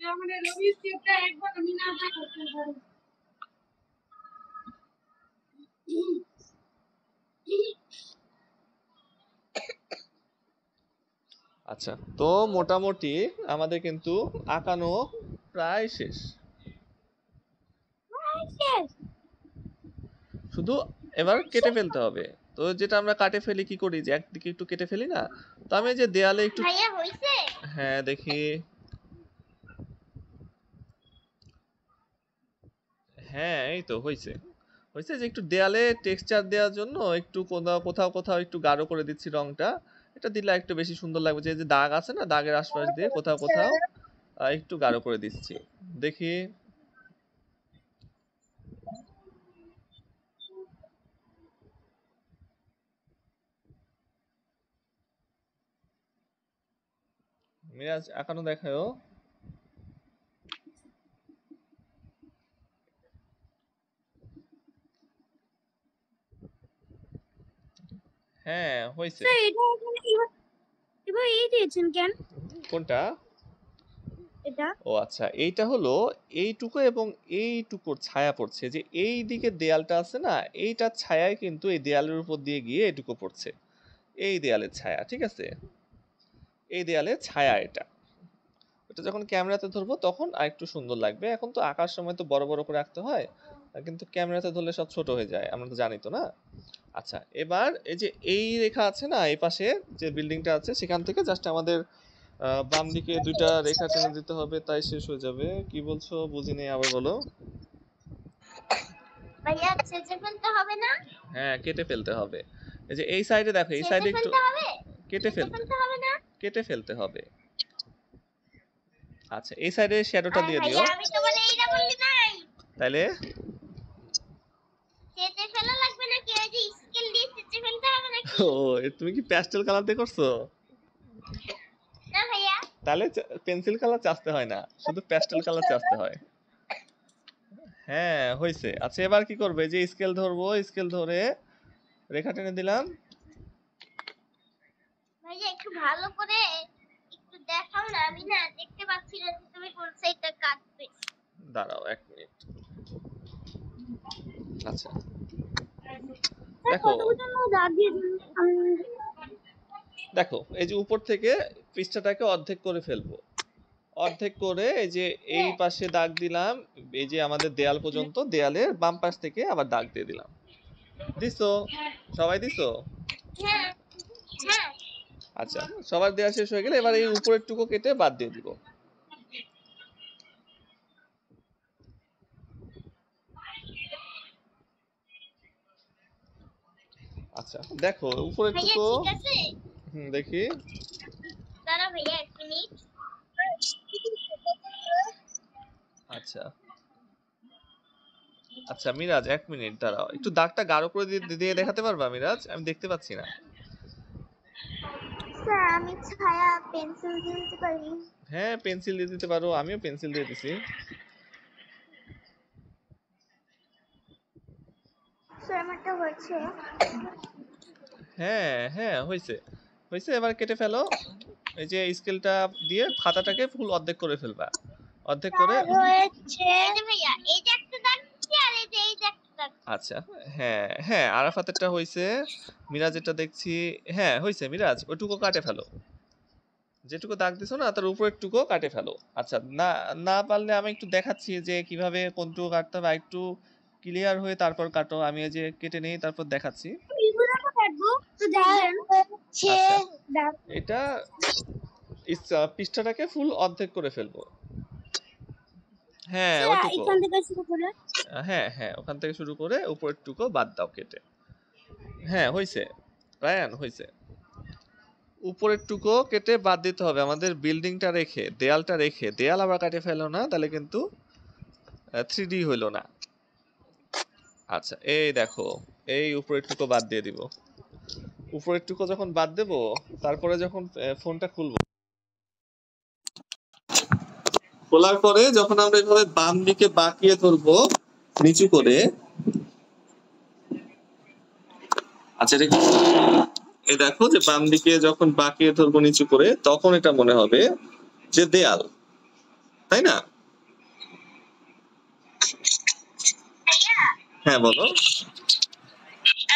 আমাদের রবি স্টেপটা একবার আমি না করতে পারি। আচ্ছা, তো মোটামুটি আমাদের কিন্তু আঁকানো প্রায় শেষ। শেষ। শুধু এবার কেটে ফেলতে হবে। তো যেটা আমরা কাটে ফেলি কি করি, যে একদিকে একটু কেটে ফেলি না? তো আমি এই যে দেয়ালে একটু, ভাইয়া হইছে? হ্যাঁ দেখি, হ্যাঁ এই তো হয়েছে। হয়েছে যে একটু দেয়ালে টেক্সচার দেওয়ার জন্য একটু কোথাও কোথাও কোথাও একটু গাঢ় করে দিচ্ছি রংটা। এটা দিলে একটু বেশি সুন্দর লাগবে। যে যে দাগ আছে না, দাগের আশপাশ দিয়ে কোথাও কোথাও একটু গাঢ় করে দিচ্ছি। দেখি, মিরাজ আঁকানো দেখায়ও। হ্যাঁ হয়েছে। স্যার এটা এখানে এবার এই দিয়েছেন কেন? কোনটা? এটা ও আচ্ছা, এইটা হলো এইটুকু এবং এইটুকুর ছায়া পড়ছে। যে এই দিকে দেয়ালটা আছে না, এইটার ছায়াই কিন্তু এই দেয়ালের উপর দিয়ে গিয়ে এটুকু পড়ছে। এই দেয়ালের ছায়া, ঠিক আছে? এই দেয়ালের ছায়া এটা। এটা যখন ক্যামেরাতে ধরবো তখন আরেকটু সুন্দর লাগবে। এখন তো আঁকার সময় তো বড় বড় করে আঁকতে হয়, কিন্তু ক্যামেরাতে ধরলে সব ছোট হয়ে যায়, আমরা তো জানি তো না। আচ্ছা, এবার এই যে এই রেখা আছে না, এই পাশে যে বিল্ডিংটা আছে সেখান থেকে জাস্ট আমাদের বাম দিকে দুইটা রেখা টেনে দিতে হবে, তাই শেষ হয়ে যাবে। কি বলছো বুঝিনি, আবার বলো। ভাইয়া ছেঁচে ফেলতে হবে না? হ্যাঁ, কেটে ফেলতে হবে। এই যে এই সাইডে দেখো, এই ছেঁচে সাইডে একটু ফেলতে হবে? কেটে ছেঁচে ফেলতে, ফেলতে হবে না? কেটে ফেলতে হবে। আচ্ছা, এই সাইডে শ্যাডোটা আরে দিয়ে দিও। ভাইয়া আমি তো বলে এইটা বললি নাই। তাইলে ছেঁচে ফেলা লাগবে নাকি? ওই যে স্কেল দিয়ে ছেঁচে ফেলতে হবে নাকি? ও, তুমি কি প্যাস্টেল কালার দিয়ে করছো? না ভাইয়া। তাহলে পেন্সিল কালার চাচতে হয় না, শুধু প্যাস্টেল কালার চাচতে হয়। হ্যাঁ হয়েছে। আচ্ছা, এবার কি করবে, যে স্কেল ধরবো, স্কেল ধরে রেখা টেনে দিলাম। ভাইয়া একটু ভালো করে একটু দেখাও না, আমি না দেখতে পাচ্ছি না যে তুমি কোন সাইডটা কাটবে। দাঁড়াও 1 মিনিট। আচ্ছা দেখো দেখো এই যে উপর থেকে পৃষ্ঠাটাকে অর্ধেক করে ফেলবো, অর্ধেক করে এই যে এই পাশে দাগ দিলাম, এই যে আমাদের দেয়াল পর্যন্ত, দেয়ালের বাম পাশ থেকে আবার দাগ দিয়ে দিলাম। দিছো? সবাই দিছো? হ্যাঁ হ্যাঁ আচ্ছা সবার দেয়া শেষ হয়ে গেলে এবার এই উপরের টুকু কেটে বাদ দিয়ে দিব। আচ্ছা দেখো উপরের ভাইয়া টুকু, ঠিক আছে, দেখি। দাঁড়া ভাইয়া 1 মিনিট। আচ্ছা আচ্ছা মিরাজ 1 মিনিট দাঁড়াও, একটু দাগটা গাঢ় করে দিয়ে দেখাতে পারবা মিরাজ? আমি দেখতে পাচ্ছি না। স্যার আমি ছায়া পেন্সিল দিয়ে দিতে পারি? হ্যাঁ পেন্সিল দিয়ে দিতে পারো, আমিও পেন্সিল দিয়ে দিছি। স্যার আমারটা হচ্ছে। হ্যাঁ হ্যাঁ হয়েছে হয়েছে, এবার কেটে ফেলো। এই যে স্কেলটা দিয়ে খাতাটাকে ফুল অর্ধেক করে ফেলবা, অর্ধেক করে। হয়েছে এই যে ভাইয়া, এই যে একটা দাগ দিছি আর এই যে একটা দাগ। আচ্ছা হ্যাঁ হ্যাঁ আরাফাতেরটা হয়েছে, মিরাজেরটা দেখছি। হ্যাঁ হয়েছে মিরাজ, ওইটুকু কাটে ফেলো, যেটুকু দাগ দিছো না তার উপরের টুকু কাটে ফেলো। আচ্ছা না না পারলে আমি একটু দেখাচ্ছি যে কিভাবে কোনটুকু কাটতে হবে, একটু ক্লিয়ার হয়ে তারপর কাটো। আমি এই যে কেটে নেই তারপর দেখাচ্ছি। এগুলো তো কাটবো তো দেখেন হচ্ছে দাগ। এটা পৃষ্ঠাটাকে ফুল অর্ধেক করে ফেলবো। হ্যাঁ ওইটুকু, এখান থেকে শুরু করে। হ্যাঁ হ্যাঁ ওখান থেকে শুরু করে উপরের টুকু বাদ দাও কেটে। হ্যাঁ হয়েছে রায়ান, হয়েছে। উপরের টুকু কেটে বাদ দিতে হবে আমাদের, বিল্ডিংটা রেখে, দেয়ালটা রেখে। দেয়াল আবার কাটে ফেলো না, তাহলে কিন্তু 3D হইলো না। আচ্ছা এই দেখো, এই উপরের টুকু বাদ দিয়ে দিব। উপরের টুকু যখন বাদ দেব, তারপরে যখন ফোনটা খুলবো, খোলার পরে যখন আমরা এইভাবে বাম দিকে বাঁকিয়ে ধরবো নিচু করে। আচ্ছা এই দেখো যে বাম দিকে যখন বাঁকিয়ে ধরবো নিচু করে, তখন এটা মনে হবে যে দেয়াল, তাই না? হ্যাঁ বলো।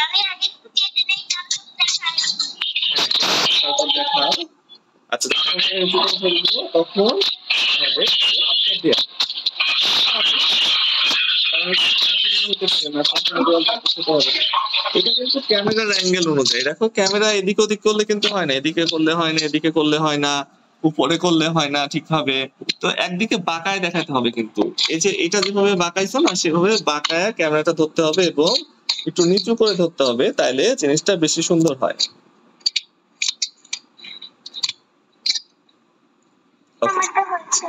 আমি আগে একটু কেটে নেই তারপর দেখাই। তারপর দেখাও। আচ্ছা যখন আমরা নিচু করে ধরবো তখন হবে একটা দেয়াল। এটা কিন্তু ক্যামেরার অ্যাঙ্গেল অনুযায়ী, দেখো ক্যামেরা এদিক ওদিক করলে কিন্তু হয় না, এদিকে করলে হয় না, এদিকে করলে হয় না, উপরে করলে হয় না ঠিকভাবে। তো একদিকে বাঁকায় দেখাতে হবে, কিন্তু এই যে এটা যেভাবে বাঁকাইছো না সেভাবে বাঁকায় ক্যামেরাটা ধরতে হবে এবং একটু নিচু করে ধরতে হবে, তাইলে জিনিসটা বেশি সুন্দর হয়। আমারটা হচ্ছে।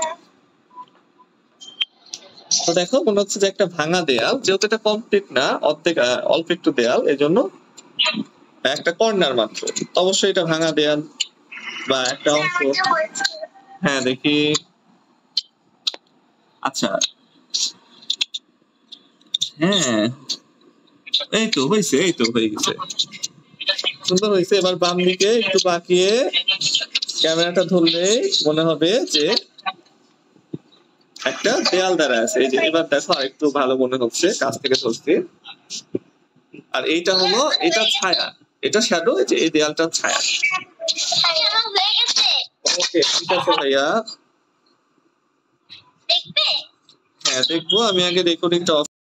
তো দেখো মনে হচ্ছে যে একটা ভাঙা দেয়াল, যেহেতু এটা কমপ্লিট না, অর্ধেক অল্প একটু দেয়াল, এজন্য একটা কর্নার মাত্র, অবশ্যই এটা ভাঙা দেয়াল বা একটা অংশ। হ্যাঁ দেখি। আচ্ছা হ্যাঁ এই তো হয়েছে, এই তো হয়ে গেছে, সুন্দর হয়েছে। এবার বাম দিকে একটু বাঁকিয়ে ক্যামেরাটা ধরলে মনে হবে যে একটা দেয়াল দ্বারা আছে। এই যে এবার দেখো আর একটু ভালো মনে হচ্ছে, কাছ থেকে ধরছি। আর এইটা হলো, এটা ছায়া, এটা শ্যাডো, যে এই দেয়ালটা ছায়া। আমার হয়ে গেছে। ওকে ঠিক আছে ভাইয়া, দেখবে? হ্যাঁ দেখবো। আমি আগে রেকর্ডিংটা